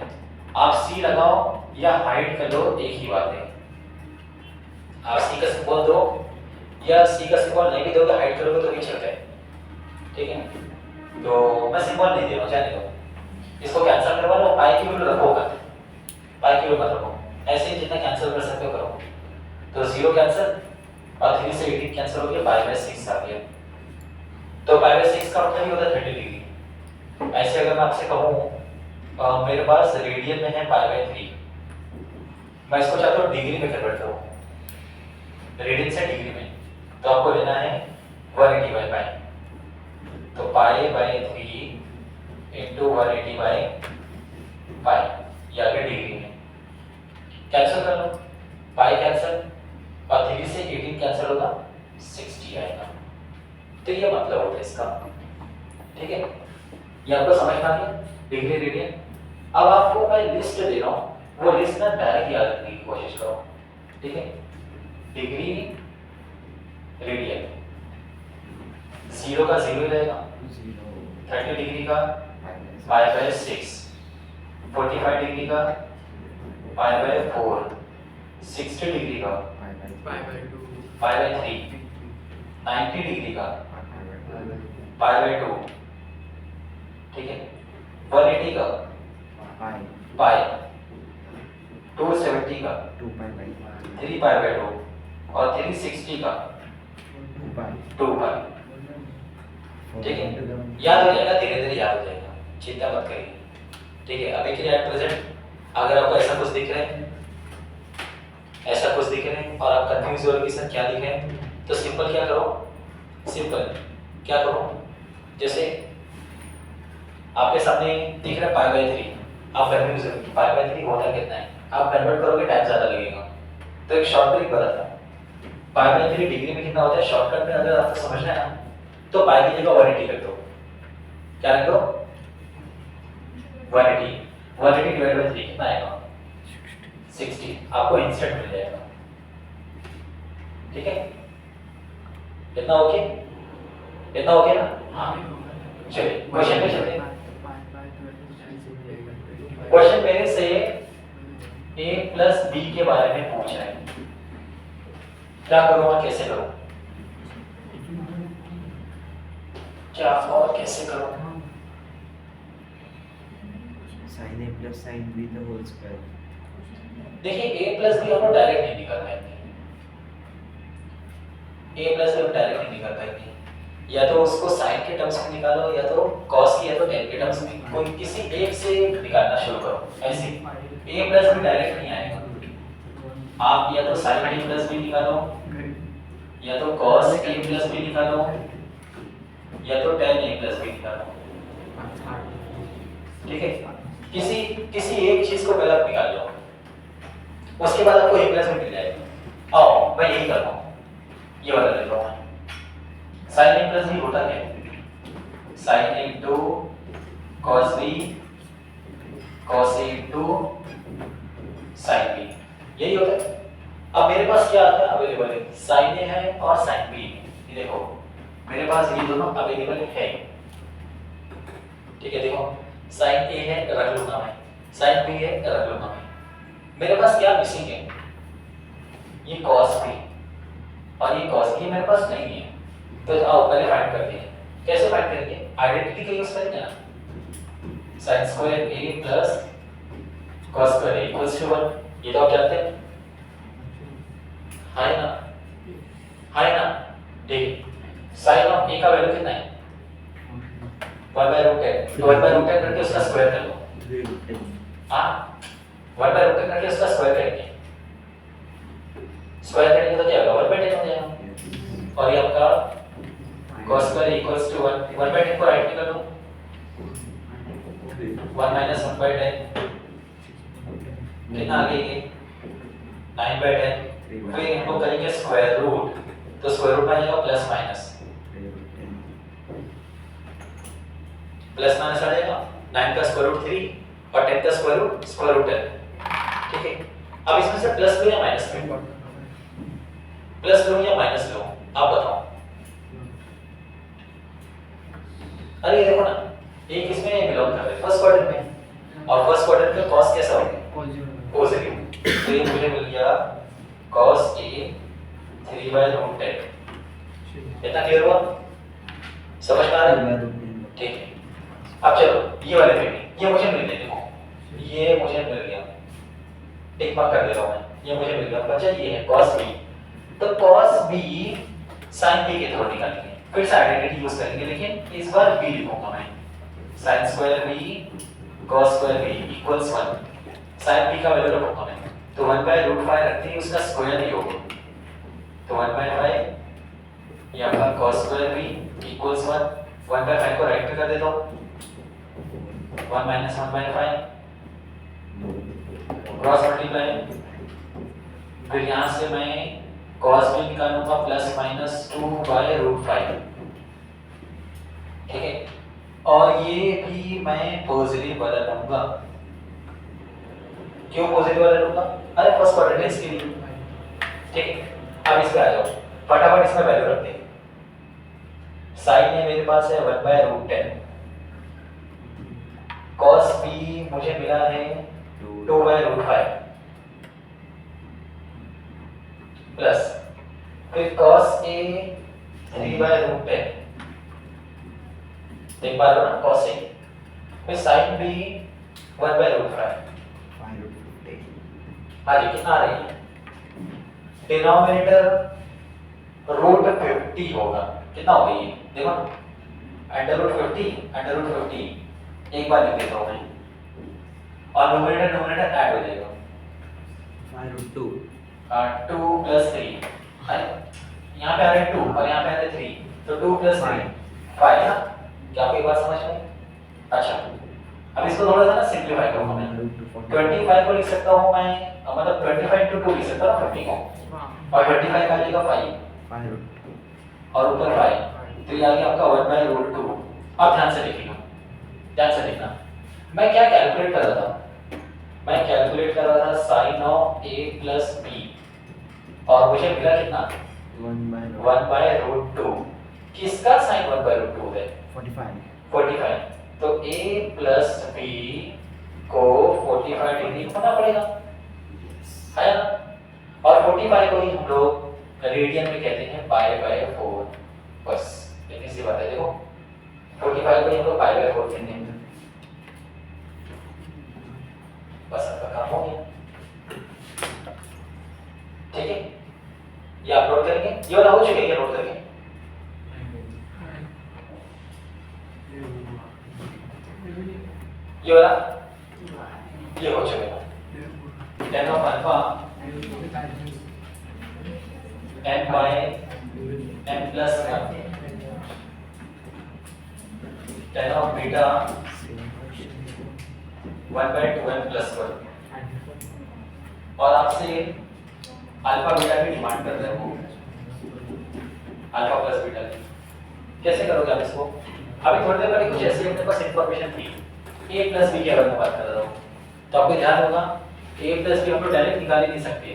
आप सी लगाओ या हाइड कर लो, एक ही बात है। आप सी का सिंबल दो या सी का सिंबल नहीं भी दोगे, हाइड करोगे तो भी चलता है। ठीक है, तो मैं सिंबल नहीं दे रहा हूँ, जाने दो। इसको कैंसिल करवा लो, पाई की वैल्यू रखो, पाई की वैल्यू मत रखो, ऐसे ही जितना कैंसिल कर सकते हो करो। तो 0 कैंसिल और 3 से 18 कैंसिल हो गया, पाई बाय 6 आ गया। तो पाई बाय 6 का मतलब ही होता है 30 डिग्री। ऐसे अगर मैं आपसे कहूँ मेरे पास रेडियन में है पाई बाय 3, मैं इसको चाहता हूँ डिग्री में कन्वर्ट करूँ, रेडियन से डिग्री में, तो आपको लेना है 180 बाय पाई। तो पाई बाय 3 इंटू 180 बाय पाई, ये आ गया डिग्री में। कैंसिल कर लो, पाई कैंसिल और 3 से 18 कैंसिल होगा, 60 आएगा। तो ये मतलब होता है इसका। ठीक है, ये आपको समझ में आ गया, डिग्री रेडियन। अब आपको मैं लिस्ट दे रहा हूँ, वो लिस्ट ना डायरेक्ट याद रखने की कोशिश करो। ठीक है, डिग्री, रेडियन, 0 का 0 ही रहेगा, 30 डिग्री का पाई बाय 6, 45 डिग्री का पाई बाय 4, 60 डिग्री का पाई बाय 3, 90 डिग्री का पाई बाय 2। ठीक है, 180 का पाई, 270 का 3 पाई बाय 2 और 360 का 2 पाई। ठीक है, याद हो जाएगा, धीरे धीरे याद हो जाएगा, चिंता मत करिए। ठीक है, अभी के लिए एट प्रेजेंट अगर आपको ऐसा कुछ दिख रहा है, ऐसा कुछ दिख रहा है और आप कंफ्यूज हो रहे कि सर क्या दिख रहा है, तो सिंपल क्या करो, सिंपल क्या करो, जैसे आपके सामने दिख रहा है पाई बाय 3, आप कंफ्यूज हो कि पाई बाय 3 होता कितना है, आप कन्वर्ट करोगे टाइम ज़्यादा लगेगा। तो एक शॉर्ट ट्रिक बताता हूँ, पाई बाय 3 डिग्री में कितना होता है, शॉर्टकट में अगर आपको समझना है ना, तो पाई की जगह 180 रख दो। क्या रख दो? 180 डिवाइड बाय 3 कितना आएगा? 60। आपको इंस्टेंट मिल जाएगा। ठीक है, इतना ओके, इतना ओके ना? हाँ, चलिए क्वेश्चन पे चलते हैं। क्वेश्चन मेरे से प्लस बी के बारे में पूछ रहे हैं, क्या करूं और कैसे करूं, क्या और कैसे करूं? sin a plus sin b the whole square. देखिए a प्लस बी हम लोग डायरेक्ट नहीं निकाल पाएंगे, a प्लस बी हम डायरेक्ट नहीं निकाल पाएंगे, या तो उसको साइन के टर्म्स में निकालो या तो कॉस की या तो टेन के टर्म्स में, कोई किसी एक से निकालना शुरू करो। ऐसे a प्लस बी डायरेक्ट नहीं आएगा, आप या तो साइन a प्लस बी निकालो या तो कॉस a प्लस बी निकालो या तो टेन a प्लस बी निकालो, ठीक है? किसी एक चीज को पहले आप निकाल लो, उसके बाद आपको a प्लस बी मिल जाएगा। आओ मैं यही करता हूँ, ये वाला ले लो, साइन a प्लस बी होता क्या है? Sine a into cos b cos a into sine b, यही होता है। अब मेरे पास क्या आता है अवेलेबल है, साइन a है और साइन b, ये देखो मेरे पास ये दोनों अवेलेबल है, ठीक है? देखो साइन a है रख लूंगा मैं, साइन b है रख लूंगा मैं, मेरे पास क्या मिसिंग है? ये cos b और ये cos b मेरे पास नहीं है, तो आओ पहले फाइंड करते हैं। कैसे फाइंड करेंगे? आइडेंटिटी का यूज करेंगे ना, sin square a plus cos square a equals to 1, ये तो आप जानते हैं, है ना? देखिए sin ऑफ a का वैल्यू कितना है? 1/√10, तो 1/√10 करके उसका स्क्वायर कर लो, हाँ 1/√10 करके उसका स्क्वायर करेंगे, स्क्वायर करेंगे तो क्या होगा? 1/10 हो जाएगा, और ये आपका cos स्क्वायर इक्वल्स टू 1/10 को राइट में कर लो, 1 माइनस 1/10 कितना आ गई ये? 9/10, फिर इनको करेंगे स्क्वायर रूट, तो स्क्वायर रूट में आ जाएगा प्लस माइनस आ जाएगा, 9 का स्क्वायर रूट 3 और 10 का स्क्वायर रूट 10, ठीक है? अब इसमें से प्लस लो या माइनस लो, प्लस लो या माइनस लो, आप बताओ। अरे देखो ना, एक इसमें बिलोंग कर रहा है फर्स्ट क्वाड्रेंट में, और फर्स्ट क्वाड्रेंट का cos कैसा हो गया? पॉजिटिव, तो ये मुझे मिल गया cos a 3/√10, इतना क्लियर हुआ? समझ में आ रहा है? ठीक है, अब चलो ये वाले पे ये मुझे मिल गया, देखो ये मुझे मिल गया, टिक मार्क कर दे रहा हूं मैं, ये मुझे मिल गया। बच्चा ये है cos b, तो cos b sin b के थ्रू निकालेंगे, फिर से आइडेंटिटी यूज करेंगे, लेकिन इस बार b लिखूंगा मैं, sin square b cos square b equals 1, sin b का वैल्यू रखूंगा मैं, तो 1/√5 रखते ही उसका स्क्वायर ही होगा, तो 1/5 ये आपका cos स्क्वायर b इक्वल्स 1, 1/5 को राइट में कर देता हूं, 1 माइनस 1/5 क्रॉस मल्टीप्लाई, फिर यहां से मैं cos b निकालूंगा प्लस माइनस 2/√5, ठीक है? और ये भी मैं पॉजिटिव वाला लूंगा, क्यों पॉजिटिव वाला लूंगा? अरे फर्स्ट क्वाड्रेंट है इसके लिए, ठीक है? अब इस पे आ जाओ, फटाफट इसमें वैल्यू रखते हैं। साइन है मेरे पास है 1/√10, cos b मुझे मिला है 2/√5 प्लस फिर cos a 3/√10, देख पा रहे हो ना cos a, फिर sin b 1/√5, हाँ जी कितना आ रही है? डिनोमिनेटर √50 होगा, कितना हो गई है? देखो √50 एक बार लिख देता हूँ मैं, और न्यूमरेटर ऐड हो जाएगा 5√2 2 + 3, यहाँ पे आ रहा है 2 और यहाँ पे आ रहा है 3, तो 2 + 3 5 ना? क्या आपको ये बात समझ में? अच्छा अब इसको थोड़ा सा ना सिंपलीफाई करूंगा मैं, 25 को लिख सकता हूँ मैं, मतलब 25 × 2 लिख सकता हूँ 50 को, और 25 का आ जाएगा 5 और ऊपर 5, तो ये आ गया आपका 1/√2। अब ध्यान से देखिएगा, ध्यान से देखना, मैं क्या कैलकुलेट कर रहा था? मैं कैलकुलेट कर रहा था sin ऑफ a + b, और मुझे मिला कितना? 1/√2, किसका sin 1/√2 है? 45, तो a + b को 45 डिग्री होना पड़ेगा, आया ना? और 45 को ही हम लोग रेडियन में कहते हैं पाई बाय 4, बस इतनी सी बात है। देखो 45 को ही हम लोग पाई बाय 4 कहते हैं, बस आपका काम हो गया। ठीक है, ये आप नोट करेंगे, ये वाला हो चुका है, ये नोट करेंगे। ये वाला ये हो चुका है, tan of alpha n by n plus 1, tan of beta 1 by 2n plus 1। और आपसे अल्फा बीटा की डिमांड कर रहे हो, अल्फा प्लस बीटा की। कैसे करोगे आप इसको? अभी थोड़ी देर पहले कुछ ऐसी अपने पास इंफॉर्मेशन थी, a प्लस b के बारे में बात कर रहा हूँ, तो आपको ध्यान होगा a प्लस b हम लोग डायरेक्ट निकाल ही नहीं सकते,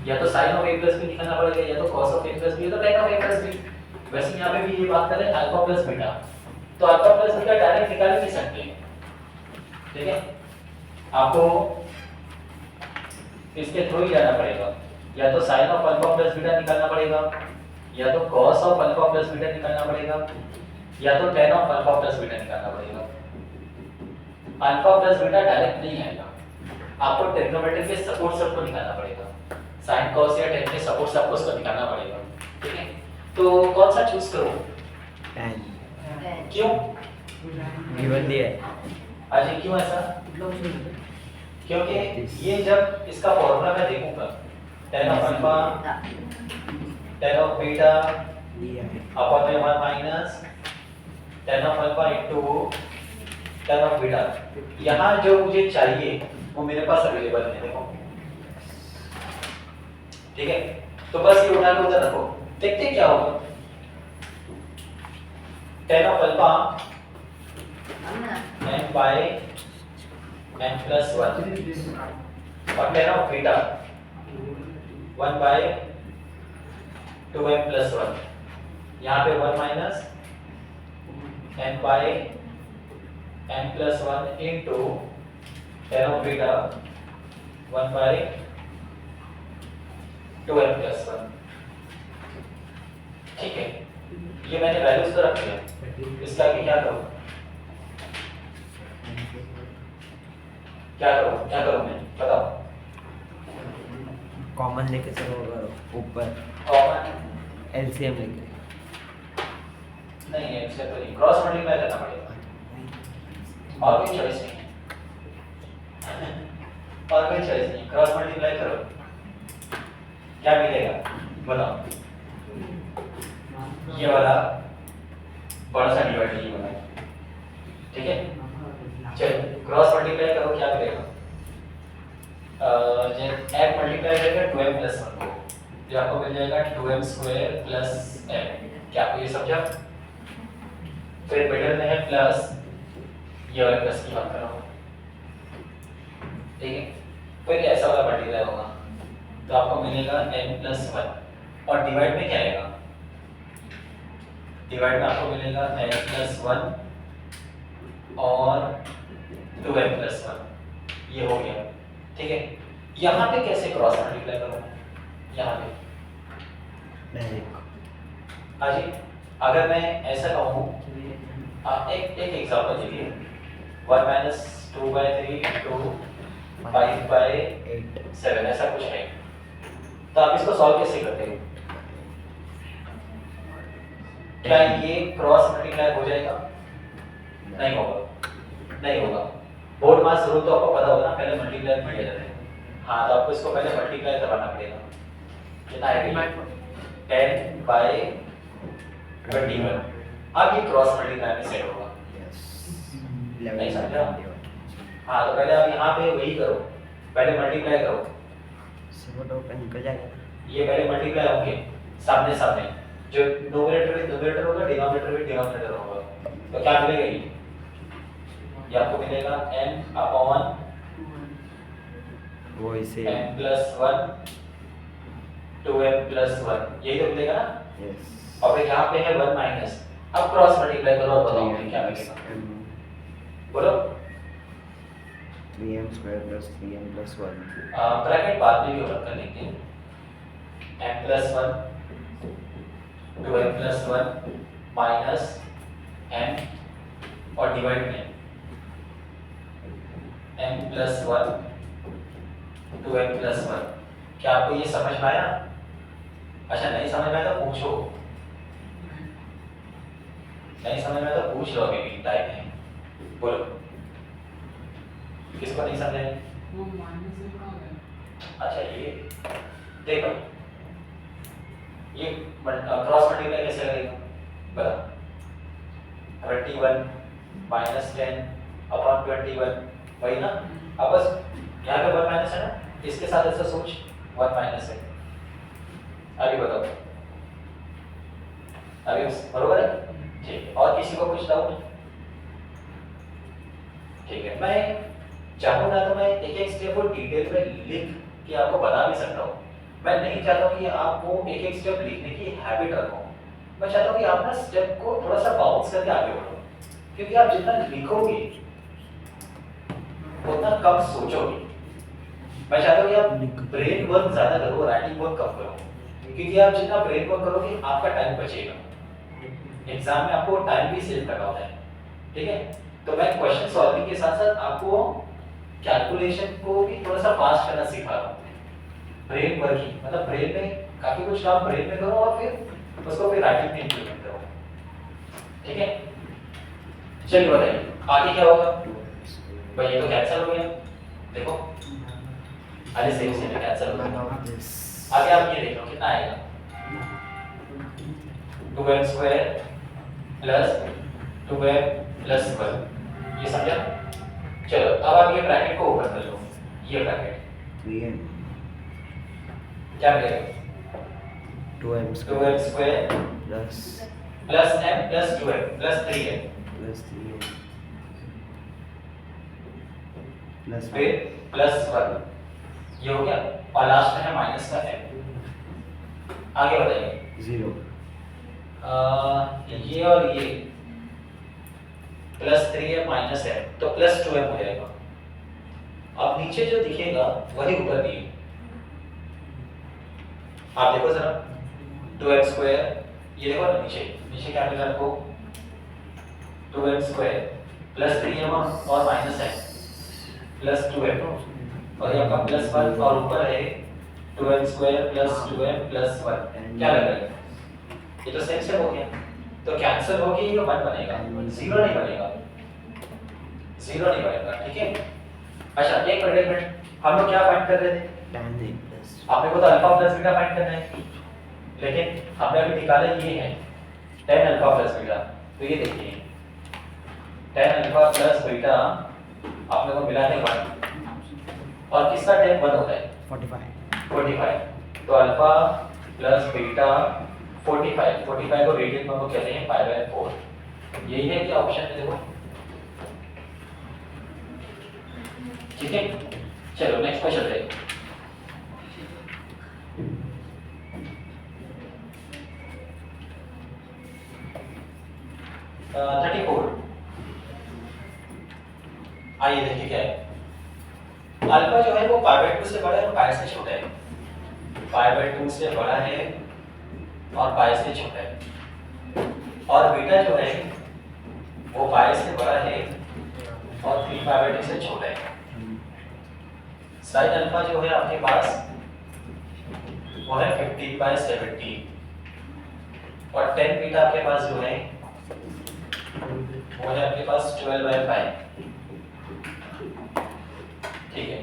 या तो sine of a plus b निकालना पड़ेगा, या तो cos of a plus b, या तो tan of a plus b। वैसे यहाँ पे भी ये बात कर रहे हैं अल्फा प्लस बीटा, तो अल्फा प्लस बीटा डायरेक्ट निकाल ही नहीं सकते, ठीक है? आपको इसके थ्रू ही जाना पड़ेगा, या तो sine of alpha plus beta निकालना पड़ेगा, या तो cos of alpha plus beta निकालना पड़ेगा, या तो tan of alpha plus beta निकालना पड़ेगा। अल्फा प्लस बीटा डायरेक्ट नहीं आएगा, आपको ट्रिग्नोमेट्री के सपोर्ट सब को निकालना पड़ेगा, साइन कॉस या tan के सपोर्ट सब को उसको निकालना पड़ेगा, ठीक है? तो कौन सा चूज करो? tan क्यों? गिवन दिया है। अजय क्यों ऐसा? क्योंकि ये जब इसका फॉर्मूला मैं देखूंगा, tan of alpha tan of beta दिया है अपॉन में 1 minus tan of alpha into tan of beta, यहाँ जो मुझे चाहिए वो मेरे पास अवेलेबल है, देखो, ठीक है? तो बस ये उठा के उधर रखो, देखते हैं क्या होगा। tan of alpha n by n plus 1 और tan of beta 1 by 2n plus 1, यहाँ पे 1 minus n by n plus 1 into tan of beta 1 by 2n plus 1, ठीक है? ये मैंने वैल्यूज तो रख दिया, इसका आगे क्या करूं? क्या करूं मैं, बताओ? कॉमन लेके चलो करो ऊपर, कॉमन एलसीएम लेके। नहीं है, इससे तो नहीं, क्रॉस मल्टीप्लाई करना पड़ेगा, और कोई चॉइस नहीं है। और कोई चॉइस नहीं, क्रॉस मल्टीप्लाई करो, क्या मिलेगा बताओ? ये वाला बड़ा सा डिवाइड ये वाला, ठीक है? चलो क्रॉस मल्टीप्लाई करो, क्या मिलेगा? f मल्टीप्लाई करेगा 2m प्लस 1 को, जो आपको मिल जाएगा 2m स्क्वायर प्लस m। क्या आपको ये समझा? फिर मिडिल में है प्लस, ये वाला प्लस की बात कर रहा हूँ, ठीक है? फिर ऐसा वाला मल्टीप्लाई होगा, तो आपको मिलेगा n प्लस 1, और डिवाइड में क्या आएगा? डिवाइड में आपको मिलेगा n प्लस 1 और 2n प्लस 1, ये हो गया, ठीक है? यहाँ पे कैसे क्रॉस मल्टीप्लाई करूँ? यहाँ पे हाजी, अगर मैं ऐसा कहूँ, एक एग्जांपल दीजिए, 1 माइनस 2 बाई 3 इंटू 5 बाई 7, ऐसा कुछ है, तो आप इसको सॉल्व कैसे करते हो? क्या ये क्रॉस मल्टीप्लाई हो जाएगा? नहीं होगा, नहीं होगा। बोर्ड मास रूल तो आपको पता होगा ना, पहले मल्टीप्लाई किया जाता है। हाँ, तो आपको इसको पहले मल्टीप्लाई करवाना पड़ेगा। कितना आएगा? 10 बाई 21। अब ये क्रॉस मल्टीप्लाई में सेट होगा। नहीं समझा? हाँ, तो पहले आप यहाँ पे वही करो, पहले मल्टीप्लाई करो, निकल जाएगा। ये पहले मल्टीप्लाई होंगे सामने सामने, जो न्यूमरेटर में न्यूमरेटर होगा, डिनोमिनेटर में डिनोमिनेटर होगा, तो क्या मिलेगा? ये आपको मिलेगा n अपॉन वो इसे n प्लस 1 2m प्लस 1, यही तो मिलेगा ना? यस। और फिर यहाँ पे है 1 माइनस। अब क्रॉस मल्टीप्लाई करो और बताओ क्या मिलेगा, बोलो। 3m square plus 3m plus 1 bracket बाद में भी ओपन कर लेंगे m plus 1 2m plus 1 minus m और डिवाइड में m plus 1 2m plus 1। क्या आपको ये समझ में आया? अच्छा नहीं समझ में आया तो पूछो, नहीं समझ में आया तो पूछ लो, अभी भी टाइम है, बोलो किसको नहीं समझ आया? वो माइनस एक आ गया। अच्छा ये देखो, ये क्रॉस मल्टीप्लाई कैसे करेगा बता? 21 माइनस 10 अपॉन 21 वही ना। अब बस यहाँ पे 1 माइनस है ना, इसके साथ ऐसा सोच 1 माइनस है। अभी बताओ, अभी बरोबर है? ठीक है, और किसी को कुछ डाउट? ठीक है, मैं चाहूँ ना तो मैं एक एक स्टेप को डिटेल में लिख के आपको बता भी सकता हूँ। मैं नहीं चाहता हूँ कि आप वो एक एक स्टेप लिखने की हैबिट रखो। मैं चाहता हूँ कि आप ना स्टेप को थोड़ा सा बाउंस करके आगे बढ़ो, क्योंकि आप जितना लिखोगे उतना कम सोचोगे। मैं चाहता हूँ कि आप ब्रेन वर्क ज्यादा करो, राइटिंग वर्क कम करो, क्योंकि आप जितना ब्रेन वर्क करोगे आपका टाइम बचेगा। एग्जाम में आपको टाइम भी सेव करना होता है, ठीक है? तो मैं क्वेश्चन सॉल्विंग के साथ साथ आपको कैलकुलेशन को भी थोड़ा सा फास्ट करना सिखा रहा हूँ। ब्रेन वर्किंग मतलब ब्रेन में काफी कुछ काम ब्रेन में करो और फिर उसको फिर राइटिंग में इंप्लीमेंट करो, ठीक है? चलिए बताइए आगे क्या होगा? भाई ये तो कैंसिल हो गया, देखो अरे सेम सेम कैंसिल हो गया। आगे आप ये देख लो कितना आएगा, 2m square plus 2m plus 1, ये समझा? चलो अब आप ये ब्रैकेट को ओपन कर लो, ये ब्रैकेट 3m क्या मिलेगा? 2m 2m square plus plus m plus 2m plus 3m plus 3m plus फिर प्लस 1, ये हो गया, और लास्ट में है माइनस का m। आगे बताइए 0 ये और ये प्लस 3m माइनस m तो प्लस 2m हो जाएगा। अब नीचे जो दिखेगा वही ऊपर भी है, आप देखो जरा 2m स्क्वायर, ये देखो ना नीचे नीचे क्या मिला आपको? 2m स्क्वायर प्लस 3m और माइनस m प्लस 2m, और ये आपका प्लस 1 और ऊपर है 2m square plus 2m plus 1। क्या लग रहा है? ये तो सेम सेम हो गया, तो कैंसिल हो गया, ये 1 बनेगा, 0 नहीं बनेगा, 0 नहीं बनेगा, ठीक है? अच्छा एक मिनट, हम लोग क्या फाइंड कर रहे थे? tan a plus आपने को तो अल्फा प्लस बीटा फाइंड करना है, लेकिन हमने अभी निकाला ये है tan अल्फा प्लस बीटा। तो ये देखिए tan अल्फा प्लस बीटा आपने को मिला है 1, और किसका tan 1 होता है? 45 तो अल्फा प्लस बीटा 45 को रेडियन में हम लोग कहते हैं π/4। यही है क्या ऑप्शन में? देखो ठीक है, चलो नेक्स्ट क्वेश्चन है। uh, 34। आइए देखिए क्या है। अल्फा जो है वो π/2 से बड़ा है और π से छोटा है, π/2 से बड़ा है और π से छोटा है, और बीटा जो है वो π से बड़ा है और 3π/2 से छोटा है। साइन अल्फा जो है आपके पास वो है 15/17, और tan बीटा आपके पास जो है वो है आपके पास 12/5, ठीक है?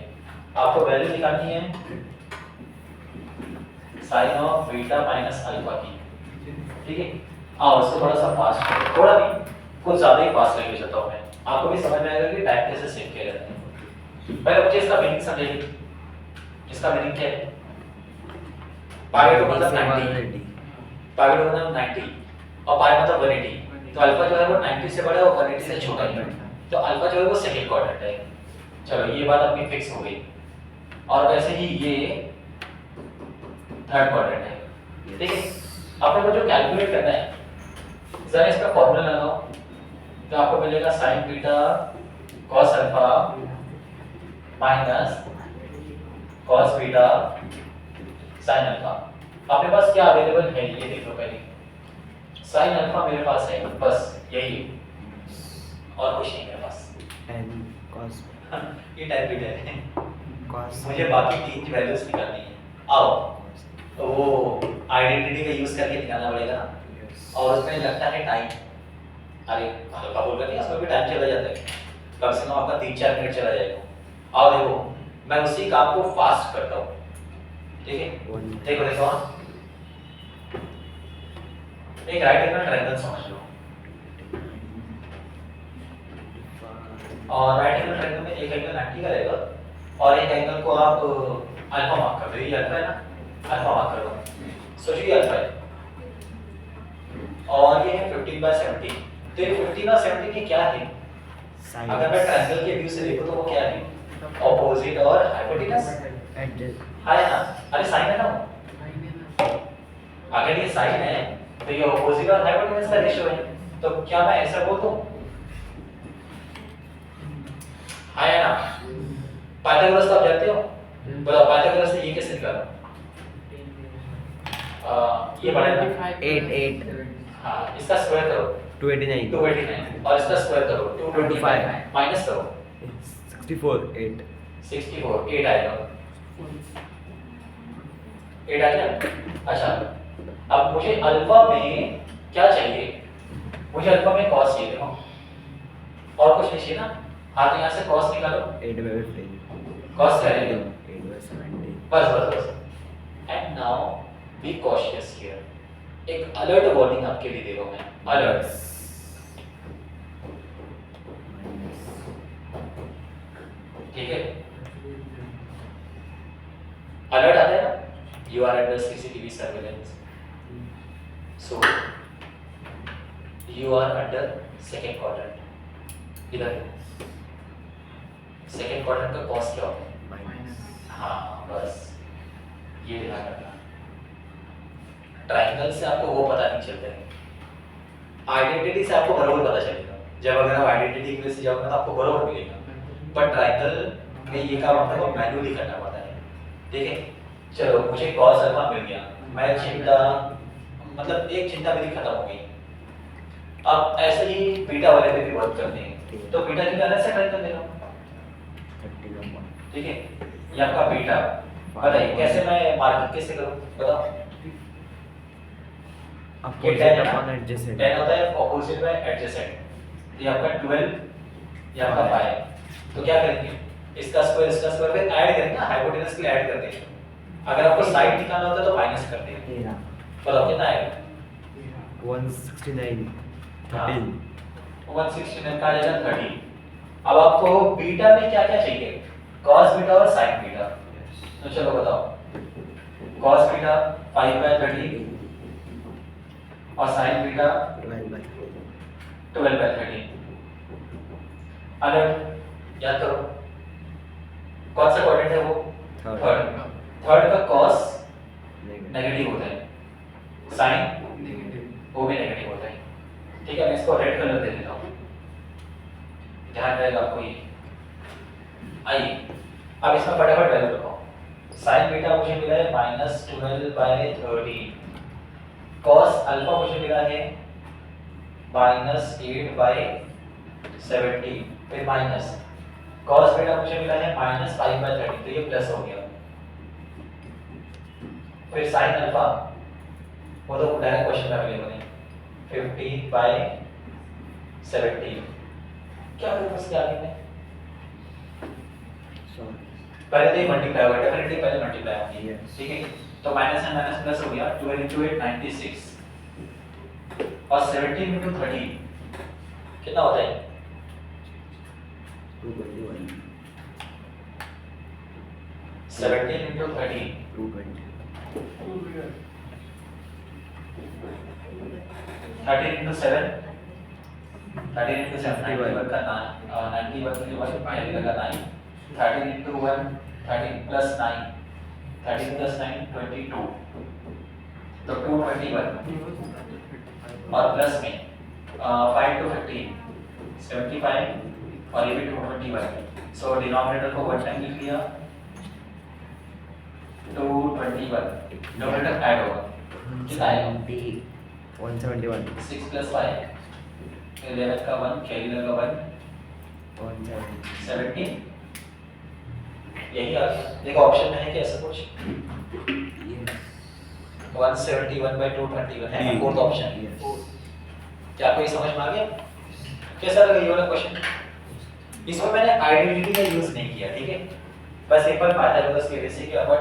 आपको वैल्यू निकालनी है sine of beta minus alpha की, ठीक है? और उसको थोड़ा सा फास्ट करो, थोड़ा नहीं कुछ ज्यादा ही फास्ट लेके चलता हूं मैं, आपको भी समझ में आएगा कि टाइम कैसे सेव किया जाता है। पहले मुझे इसका मीनिंग समझाइए, इसका मीनिंग क्या है? π/2 मतलब 90, π/2 मतलब 90 और π मतलब 180, तो अल्फा जो है वो 90 से बड़ा है और 180 से छोटा है, तो अल्फा जो है वो सेकंड क्वाड्रेंट है। चलो ये बात अपनी फिक्स हो गई, और वैसे ही ये थर्ड क्वाड्रेंट है, ठीक है? आपने को जो कैलकुलेट करना है जरा इसका फॉर्मूला लगाओ, तो आपको मिलेगा sin beta cos alpha minus cos beta sine alpha. अपने पास क्या अवेलेबल है ये देख लो पहले। साइन अल्फा मेरे पास है, बस यही है, और कुछ नहीं मेरे पास। एंड कॉस ये टाइप बीटा है, कॉस मुझे बाकी तीन की वैल्यूज निकालनी है। आओ तो वो आइडेंटिटी का यूज करके निकालना पड़ेगा ना, और उसमें लगता है टाइम। अरे हल्का बोल कर नहीं, उसमें भी टाइम चला जाता है, कम से कम आपका 3-4 मिनट चला जाएगा। आओ देखो, मैं उसी काम को फास्ट करता हूँ, ठीक है? देखो देखो, एक राइट एंगल ट्रायंगल समझ लो, और राइट एंगल ट्रायंगल में एक एंगल 90 का रहेगा, और एक एंगल को आप अल्फा मार्क कर दो। ये अल्फा है ना, अल्फा मार्क कर दो, सोचिए अल्फा है, और ये है 15/70। तो ये 15/70 की क्या है? साइन अगर मैं ट्रायंगल के व्यू से देखूं तो वो क्या है? ऑपोजिट और हाइपोटेनस है ना? अरे साइन है ना, अगर ये साइन है तो ये ऑपोजिट और हाइपोटेनस का रेशियो है। तो क्या मैं ऐसा बोल दूं? है ना? पाइथागोरस तो आप जानते हो, बताओ पाइथागोरस से ये कैसे निकालो? ये बड़ा है ना, 8 हाँ, इसका स्क्वायर करो 289 289, और इसका स्क्वायर करो 225, माइनस करो 64 8 64, 8 आएगा, 8 आ गया। अच्छा, अब मुझे अल्फा में क्या चाहिए? मुझे अल्फा में कॉस चाहिए, देखो, और कुछ नहीं चाहिए ना। हाँ, तो यहाँ से कॉस निकालो, 8/15 कॉस क्या है? 8/70 बस बस बस। And now be cautious here, एक अलर्ट वार्निंग आपके लिए दे रहा हूं मैं, अलर्ट। ठीक है, अलर्ट आता है ना, you are under CCTV surveillance, so you are under second quadrant. इधर सेकेंड क्वाड्रेंट का कॉस्ट क्या होता है? हाँ, बस ये ध्यान रखना। ट्रायंगल से आपको वो पता नहीं चलता है, आइडेंटिटी से आपको बराबर पता चलेगा। जब अगर आप आइडेंटिटी की वजह से जाओगे तो आपको बराबर मिलेगा, पर ट्रायंगल में ये काम आपको मैन्युअली करना पड़ता है। ठीक है, चलो मुझे कॉस अल्फा मिल गया, मैं चिंता, मतलब एक चिंता मेरी खत्म हो गई। अब ऐसे ही बीटा वाले पे भी वर्क करते हैं, तो बीटा की अलग से ट्रायंगल ले लो, ठीक है? ये आपका बीटा, बताइए कैसे मैं मार्किंग कैसे करूं, बताओ। ये 10 है ना, 10 होता है ऑपोजिट में एडजेसेंट, ये आपका 12, ये आपका 5। तो क्या करेंगे, इसका स्क्वायर फिर ऐड करेंगे ना, हाइपोटेनस के लिए ऐड करते हैं। अगर आपको साइड निकालना होता है तो माइनस करते हैं। बताओ कितना आएगा? 169 हाँ, 13 169 का आ जाएगा 30। अब आपको बीटा में क्या क्या चाहिए? कॉस बीटा और साइन बीटा। तो चलो बताओ, कॉस बीटा 5/30 और साइन बीटा 12/30। अलर्ट याद करो, कौन सा क्वाड्रेंट है वो? थर्ड का कॉस नेगेटिव होता है, साइन वो भी नेगेटिव होता है। ठीक है, मैं इसको रेड कलर दे देता हूँ, ध्यान रहेगा आपको ये। आइए अब इसमें फटाफट वैल्यू रखो। साइन बीटा मुझे मिला है -12/30, कॉस अल्फा मुझे मिला है -8/70, फिर माइनस कॉस बीटा मुझे मिला है -5/30, तो ये प्लस हो गया। फिर साइन अल्फा वो तो डायरेक्ट क्वेश्चन में अवेलेबल है, 15/70। क्या करूँ इसके आगे में? पहले तो ये मल्टीप्लाई होगा, डेफिनेटली पहले मल्टीप्लाई होगी, ठीक है? तो माइनस है माइनस प्लस हो गया, 12 × 8 96, और 17 × 30 कितना होता है? 221 17 × 30 220 13 × 7 13 × 7 91 का 91 के बाद पहले लगा 9, 13 × 1 13 + 9 13 + 9 22, तो 221 और प्लस में 5 × 15 75 और ये भी 220y, सो डिनोमिनेटर को 1 टाइम लिख लिया, 221, डिनोमिनेटर ऐड होगा कितना आएगा 171 6 + 5, 11 का 1, कैरी लगा 1, 170 17, यही आ गया। देखो ऑप्शन में है कि ऐसा कुछ 171/221 है ना, फोर्थ ऑप्शन। क्या कोई समझ में आ गया? कैसा लगा ये वाला क्वेश्चन? इसमें मैंने आइडेंटिटी का यूज नहीं किया, ठीक है, बस एक बार बात है बस के से कि अबट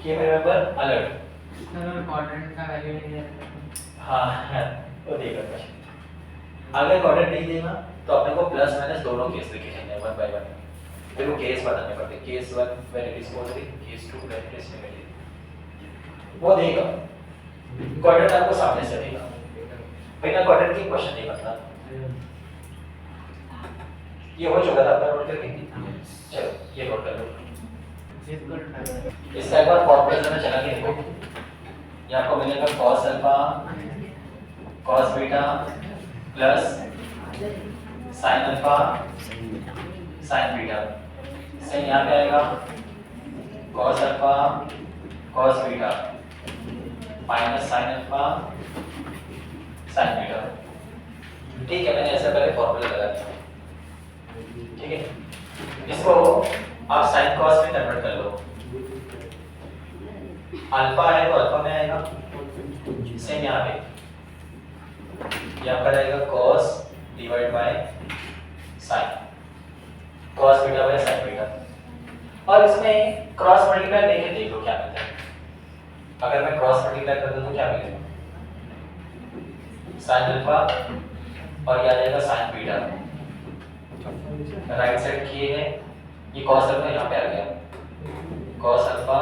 के रिमेंबर अलर्ट। सर क्वाड्रेंट का वैल्यू नहीं देता। हाँ तो देखो क्वेश्चन, अगर क्वाड्रेंट नहीं देगा तो अपने को प्लस माइनस दोनों केस लिखे जाएंगे 1 by 1। देखो केस बताने पड़ते, case 1 when it is positive, case 2 when it is negative. वो देगा क्वाड्रेंट आपको सामने से देगा, बिना क्वाड्रेंट के क्वेश्चन नहीं बनता। ये हो चुका था आपका नोट करके, चलो ये नोट कर लो। इसका एक बार फॉर्मूला में चला के देखो, ये आपको मिलेगा cos alpha cos beta plus sin alpha sin beta, से यहाँ पे आएगा cos alpha cos beta minus sin alpha sin beta. ठीक है, मैंने ऐसे पहले फॉर्मूला लगा दिया, ठीक है। इसको आप sin cos में कन्वर्ट कर लो, अल्फा है तो अल्फा में आएगा, सेम यहाँ पे यहाँ पर आएगा cos divide by sin, cos beta by sin beta. और इसमें क्रॉस मल्टीप्लाई लेके देख लो क्या मिलता है। अगर मैं क्रॉस मल्टीप्लाई कर दूं तो क्या मिलेगा, sin अल्फा और ये आ जाएगा sin बीटा, राइट साइड किए है, ये cos अल्फा यहाँ पे आ गया, cos अल्फा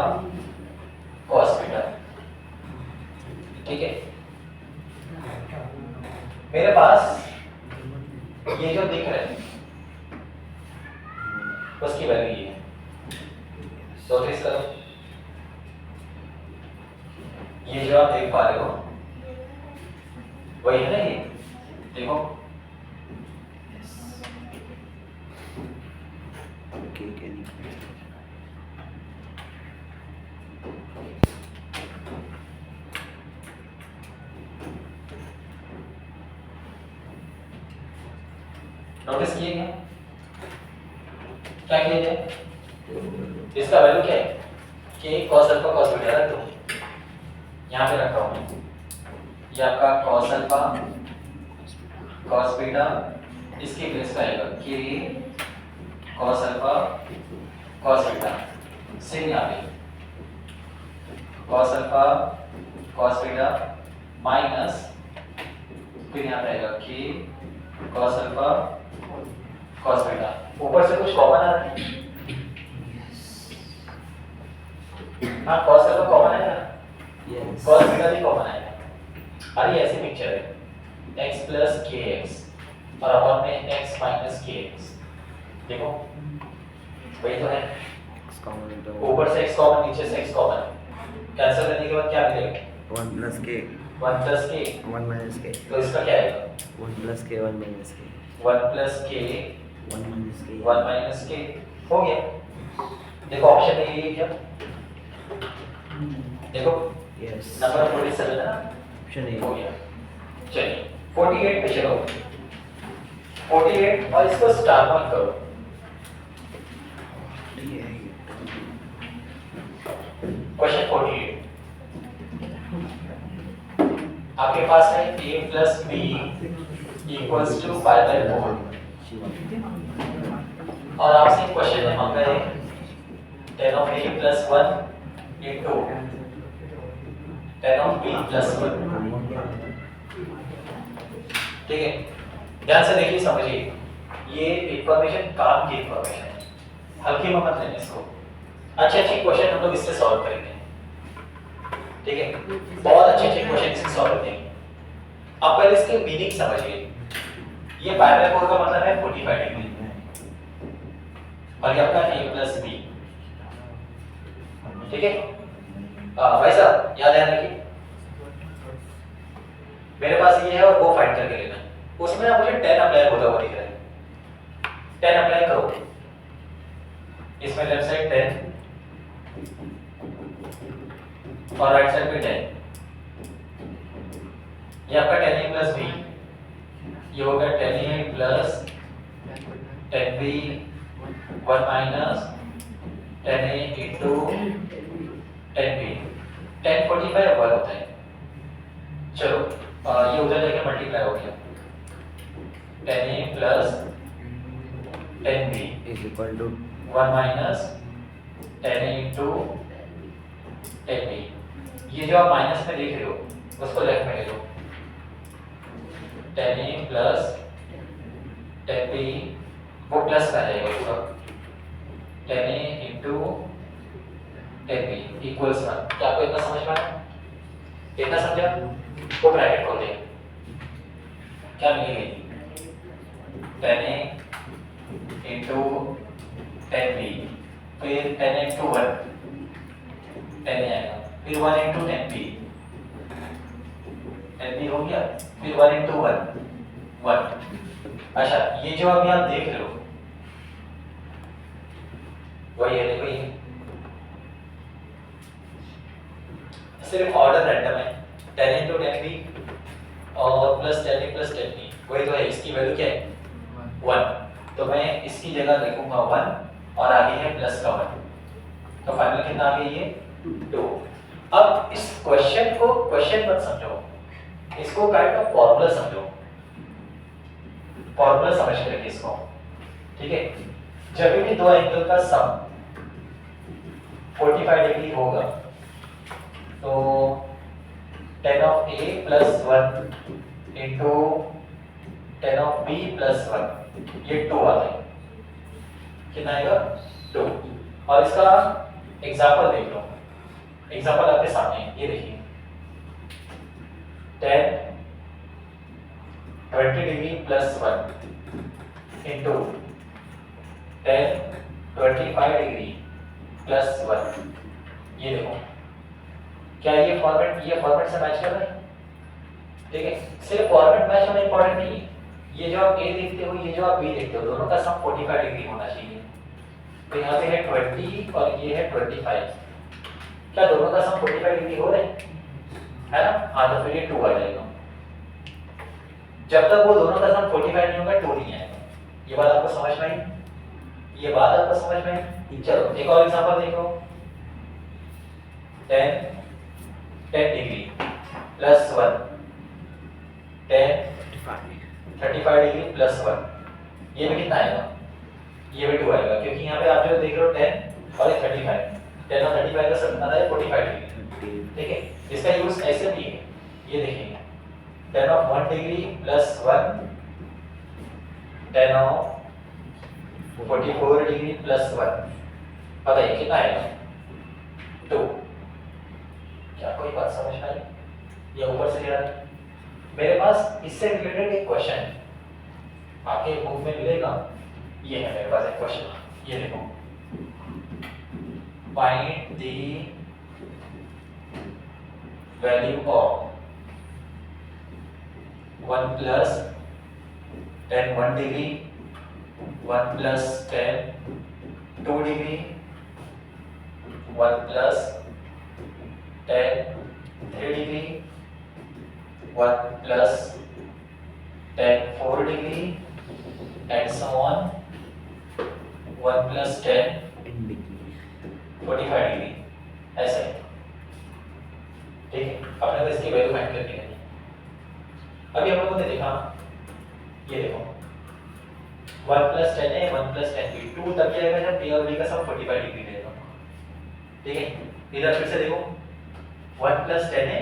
cos बीटा, ठीक है। मेरे पास ये जो दिख रहा है उसकी वैल्यू ये है, तो ट्रेस करो। ये जो आप देख पा रहे हो वही है ना, ये देखो नोटिस किए क्या किया जाए, इसका वैल्यू क्या है कि cos अल्फा cos बीटा रख दो, यहाँ पे रखा हूँ ये आपका cos अल्फा cos बीटा, इसके प्लेस पे आएगा कि cos alpha cos beta, same यहाँ पे cos alpha cos beta minus, फिर यहाँ पे आएगा कि cos अल्फा cos बीटा, ऊपर से कुछ कॉमन आ रहा है, हाँ cos अल्फा कॉमन है ना, cos बीटा भी कॉमन आएगा। अरे ऐसी पिक्चर है x प्लस kx और अपन में x माइनस kx, देखो वही तो है, ऊपर से x कॉमन नीचे से x कॉमन, कैंसिल करने के बाद क्या मिलेगा 1 plus k 1 plus k 1 minus k तो इसका क्या आएगा 1 plus k 1 minus k 1 plus k 1 minus k 1 minus k हो गया। देखो ऑप्शन में ये क्या, देखो yes नंबर 47 है ना, option A हो गया। चलिए 48 पे चलो, 48 और इसको स्टार मार्क करो, क्वेश्चन 48 आपके पास है a plus b equals to 5/4 और आपसे क्वेश्चन में मांगा है tan of a plus 1 into tan of b plus 1, ठीक है। ध्यान से देखिए समझिए, ये इंफॉर्मेशन काम की इंफॉर्मेशन है, हल्के में मत लेना इसको, अच्छे अच्छे क्वेश्चन हम लोग इससे सॉल्व करेंगे, ठीक है, बहुत अच्छे अच्छे क्वेश्चन इससे सॉल्व करेंगे। अब पहले इसके मीनिंग समझिए, ये पाई/4 का मतलब है 45 डिग्री और ये आपका a प्लस b, ठीक है। भाई साहब याद रखिए, मेरे पास ये है और वो फाइंड करके लेना, उसमें ना मुझे 10 अप्लाई होता हुआ दिख रहा है, 10 अप्लाई करो, इसमें लेफ्ट साइड 10 और राइट साइड पे 10, ये आपका 10a प्लस b, ये होगा 10a plus 10b 1 minus 10a into 10b, 1045 1 होता है। चलो ये उधर जाके मल्टीप्लाई हो गया, 10a plus 10b is equal to 1 minus 10a into 10b। ये जो आप माइनस में देख रहे हो उसको लेफ्ट में ले लो, 10a प्लस 10b, वो प्लस का जाएगा उसका, 10a इंटू 10b इक्वल्स 1। क्या आपको इतना समझ में आया? इतना समझा? वो ब्रैकेट खोल दें, क्या मिलेगी? 10a इंटू 10b, फिर 10a इंटू 1 10a आएगा, फिर 1 इंटू 10b, 10b हो गया, फिर 1 इंटू 1 1। अच्छा, ये जो अभी आप देख रहे हो वही है, देखो ये सिर्फ ऑर्डर रैंडम है, 10 इंटू 10b और प्लस 10a प्लस 10b, वही तो है। इसकी वैल्यू क्या है? 1, तो मैं इसकी जगह लिखूंगा 1 और आगे है प्लस का 1, तो फाइनल कितना आ गया? ये 2। अब इस क्वेश्चन को क्वेश्चन मत समझो, इसको काइंड ऑफ फॉर्मूला समझो, फॉर्मूला समझ के रखिए इसको, ठीक है? जब भी दो एंगल का सम 45 डिग्री होगा तो 10 of a plus 1 into 10 of b plus 1, ये 2 आता है। कितना आएगा? 2। और इसका एग्जाम्पल देख लो, एग्जाम्पल आपके सामने है, ये देखिए 10 20 degree plus 1 into 10 25 degree plus 1, ये देखो क्या ये फॉर्मेट से मैच कर रहा है? ठीक है, सिर्फ फॉर्मेट मैच होना इंपॉर्टेंट नहीं है, ये जो आप a देखते हो, ये जो आप b देखते हो, दोनों का सम 45 डिग्री होना चाहिए। तो यहाँ पे है 20 और ये है 25, क्या दोनों का सम 45 डिग्री हो रहे हैं? है ना? हाँ, तो फिर ये 2 आ जाएगा। जब तक वो दोनों का सम 45 नहीं होगा 2 नहीं आएगा। ये बात आपको समझ में आई? ये बात आपको समझ में आई? चलो एक और एग्जांपल देखो, 10 डिग्री प्लस 1 10 35 डिग्री प्लस 1, ये भी कितना आएगा? ये भी 2 आएगा, क्योंकि यहाँ पे आप जो देख रहे हो 10 और 35, 10 और 35 का सब आता है 45 डिग्री, ठीक है? इसका यूज ऐसे भी है, ये देखिए 10 of 1 degree plus 1 10 of 44 degree plus 1, बताइए कितना आएगा? 2। क्या कोई बात समझ में आई? ये ऊपर से गिरा है। मेरे पास इससे रिलेटेड एक क्वेश्चन आपके बुक में मिलेगा, ये है मेरे पास एक क्वेश्चन, ये देखो, find the value of 1 plus 10 1 degree, 1 plus 10 2 degree, 1 plus 10 3 degree, 1 plus 10 4 degree and so on, 1 plus 10 45 degree, ऐसे, ठीक है? आपने तो इसकी वैल्यू फाइंड करनी है। अभी हम लोगों ने देखा, ये देखो 1 प्लस 10 है, 1 प्लस 10 भी 2 तब जाएगा जब a और b का सम 45 डिग्री रहेगा, ठीक है? इधर फिर से देखो 1 प्लस 10 है,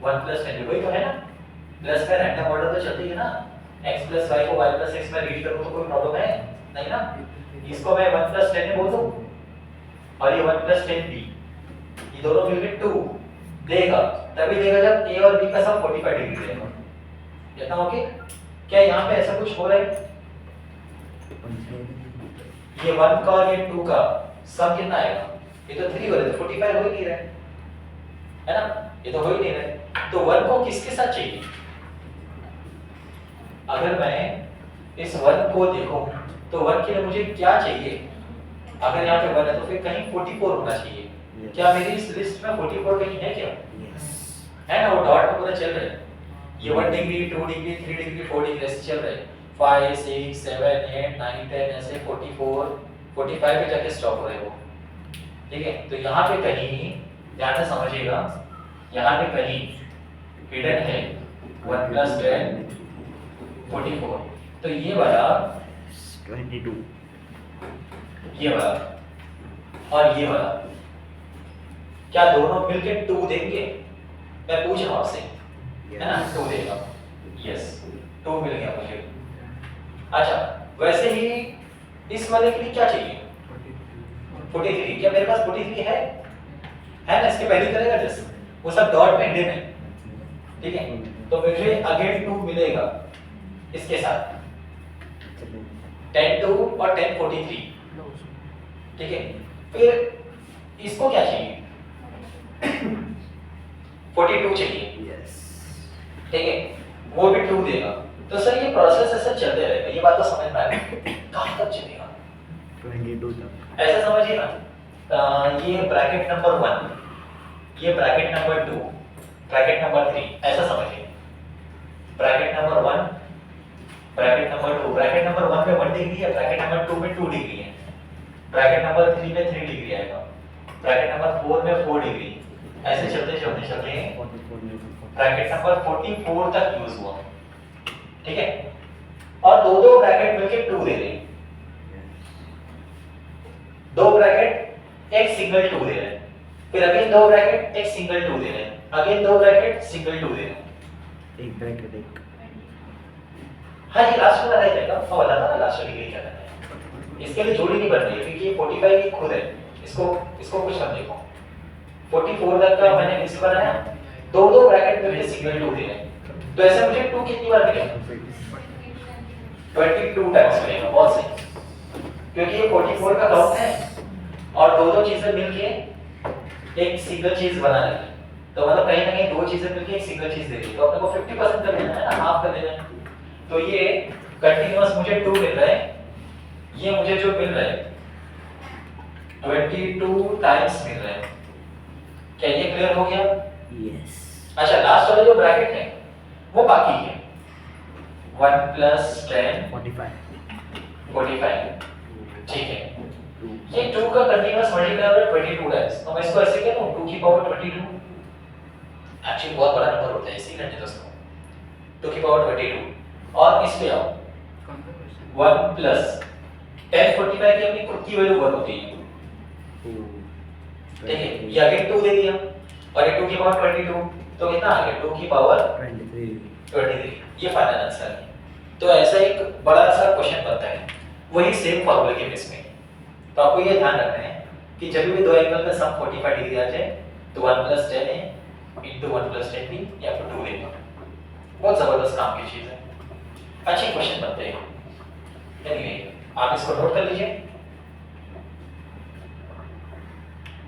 1 प्लस 10 वही तो है ना, प्लस का रैंडम ऑर्डर तो चलती है ना, x प्लस y को y प्लस x में रीड करूं तो कोई प्रॉब्लम है नहीं ना? इसको मैं 1 प्लस 10 बोल दूं और ये 1 प्लस 10 b, ये दोनों मिलकर 2 देगा, तभी देगा जब a और b का सम 45 डिग्री रहेगा। इतना ओके? क्या यहाँ पे ऐसा कुछ हो रहा है? ये 1 का और ये 2 का सम कितना आएगा? ये तो 3 हो रहा है, तो 45 हो ही नहीं रहा है ना? ये तो हो ही नहीं रहा है। तो 1 को किसके साथ चाहिए? अगर मैं इस 1 को देखूं तो 1 के लिए मुझे क्या चाहिए? अगर यहाँ पे 1 है तो फिर कहीं 44 होना चाहिए। Yes. क्या मेरी इस लिस्ट में 44 कहीं है क्या? Yes. है ना, वो डॉट पे पूरा चल रहा है। ये 1 डिग्री 2 डिग्री 3 डिग्री 4 डिग्री ऐसे चल रहा है। 5 6 7 8 9 10 ऐसे 44 45 पे जाके स्टॉप हो रहा है वो। ठीक है, तो यहाँ पे कहीं ध्यान से समझिएगा, यहाँ पे कहीं हिडन है 1 + 10 44। तो ये वाला 22. ये वाला और ये वाला क्या दोनों मिलके 2 देंगे? मैं पूछ रहा हूं आपसे, है ना? 2 देगा। यस, 2 मिल गया मुझे। अच्छा, वैसे ही इस वाले के लिए क्या चाहिए? 43। क्या मेरे पास 43 है? है ना? इसके पहले करेगा जैसे वो सब डॉट पे हिडन है। ठीक है, तो मुझे अगेन 2 मिलेगा इसके साथ 10 2 और 10 43। ठीक है, फिर इसको क्या चाहिए? 42 चाहिए। Yes. ठीक है, वो भी 2 देगा। तो सर ये प्रोसेस ऐसा चलते रहेगा, ये बात तो समझ में आ गई। कहाँ तक चलेगा? 22 तक. ऐसा समझिए ना, ये ब्रैकेट नंबर 1, ये ब्रैकेट नंबर 2, ब्रैकेट नंबर 3, ऐसा समझिए। Bracket number 1, bracket number 2, bracket number 1 में 1 डिग्री है, ब्रैकेट नंबर 2 में 2 डिग्री है, ब्रैकेट नंबर 3 में 3 डिग्री आएगा, ब्रैकेट नंबर 4 में 4 डिग्री। ऐसे चलते चलते चलते 44. ब्रैकेट नंबर 44 तक यूज हुआ। ठीक है, और दो ब्रैकेट मिलके 2 दे रहे हैं। दो ब्रैकेट एक सिंगल 2 दे रहे हैं, फिर अगेन 2 ब्रैकेट एक सिंगल 2 दे रहे हैं, अगेन 2 ब्रैकेट सिंगल 2 दे रहे हैं। एक ब्रैकेट एक. हाँ, ये लास्ट वाला रह जाएगा। मैं बता था ना लास्ट वाली के लिए क्या करना है। इसके लिए जोड़ी नहीं बन रही है क्योंकि ये 45 की खुद है। इसको कुछ मत देखो। 44 तक का मैंने लिस्ट बनाया, दो ब्रैकेट मिलके सिंगल 2 दे रहे हैं। तो ऐसे मुझे 2 कितनी बार मिलेगा? 22 टाइम्स मिलेगा। बहुत सही, क्योंकि ये 44 का काउंट है और दो चीजें मिलके एक सिंगल चीज बना रही है। तो मतलब कहीं ना कहीं 2 चीजें मिलके एक सिंगल चीज दे रही है। तो अपने को 50% कर देना है ना, हाफ कर देना है। तो ये कंटीन्यूअस मुझे 2 मिल रहा है, ये मुझे जो मिल रहा है 22 टाइम्स मिल रहा है। क्या ये क्लियर हो गया? Yes. अच्छा, लास्ट वाला जो ब्रैकेट है वो बाकी है। 1 + 10 45। ठीक है, ये 2 का कंटीन्यूअस मल्टीप्लाई है 22 टाइम्स। तो मैं इसको ऐसे कह दूं 2 की पावर 22। एक्चुअली बहुत बड़ा नंबर होता है, इसी करने दोस्तों 2 की पावर 22। और इस पे आओ 1 + 10 45 की अपनी खुद की वैल्यू 1 होती है। ठीक है, ये अगेन 2 दे दिया और ये 2 की पावर 22, तो कितना आ गया? 2 की पावर 23। ये फाइनल आंसर है। तो ऐसा एक बड़ा सा क्वेश्चन बनता है वही सेम फार्मूले के बेस में। तो आपको ये ध्यान रखना है कि जब भी दो एंगल का सम 45 डिग्री आ जाए तो 1 + 10 है into 1 + 10 भी या फिर 2 लेना। बहुत जबरदस्त काम की चीज है, अच्छे क्वेश्चन बनते हैं। एनीवे, आप इसको नोट कर लीजिए।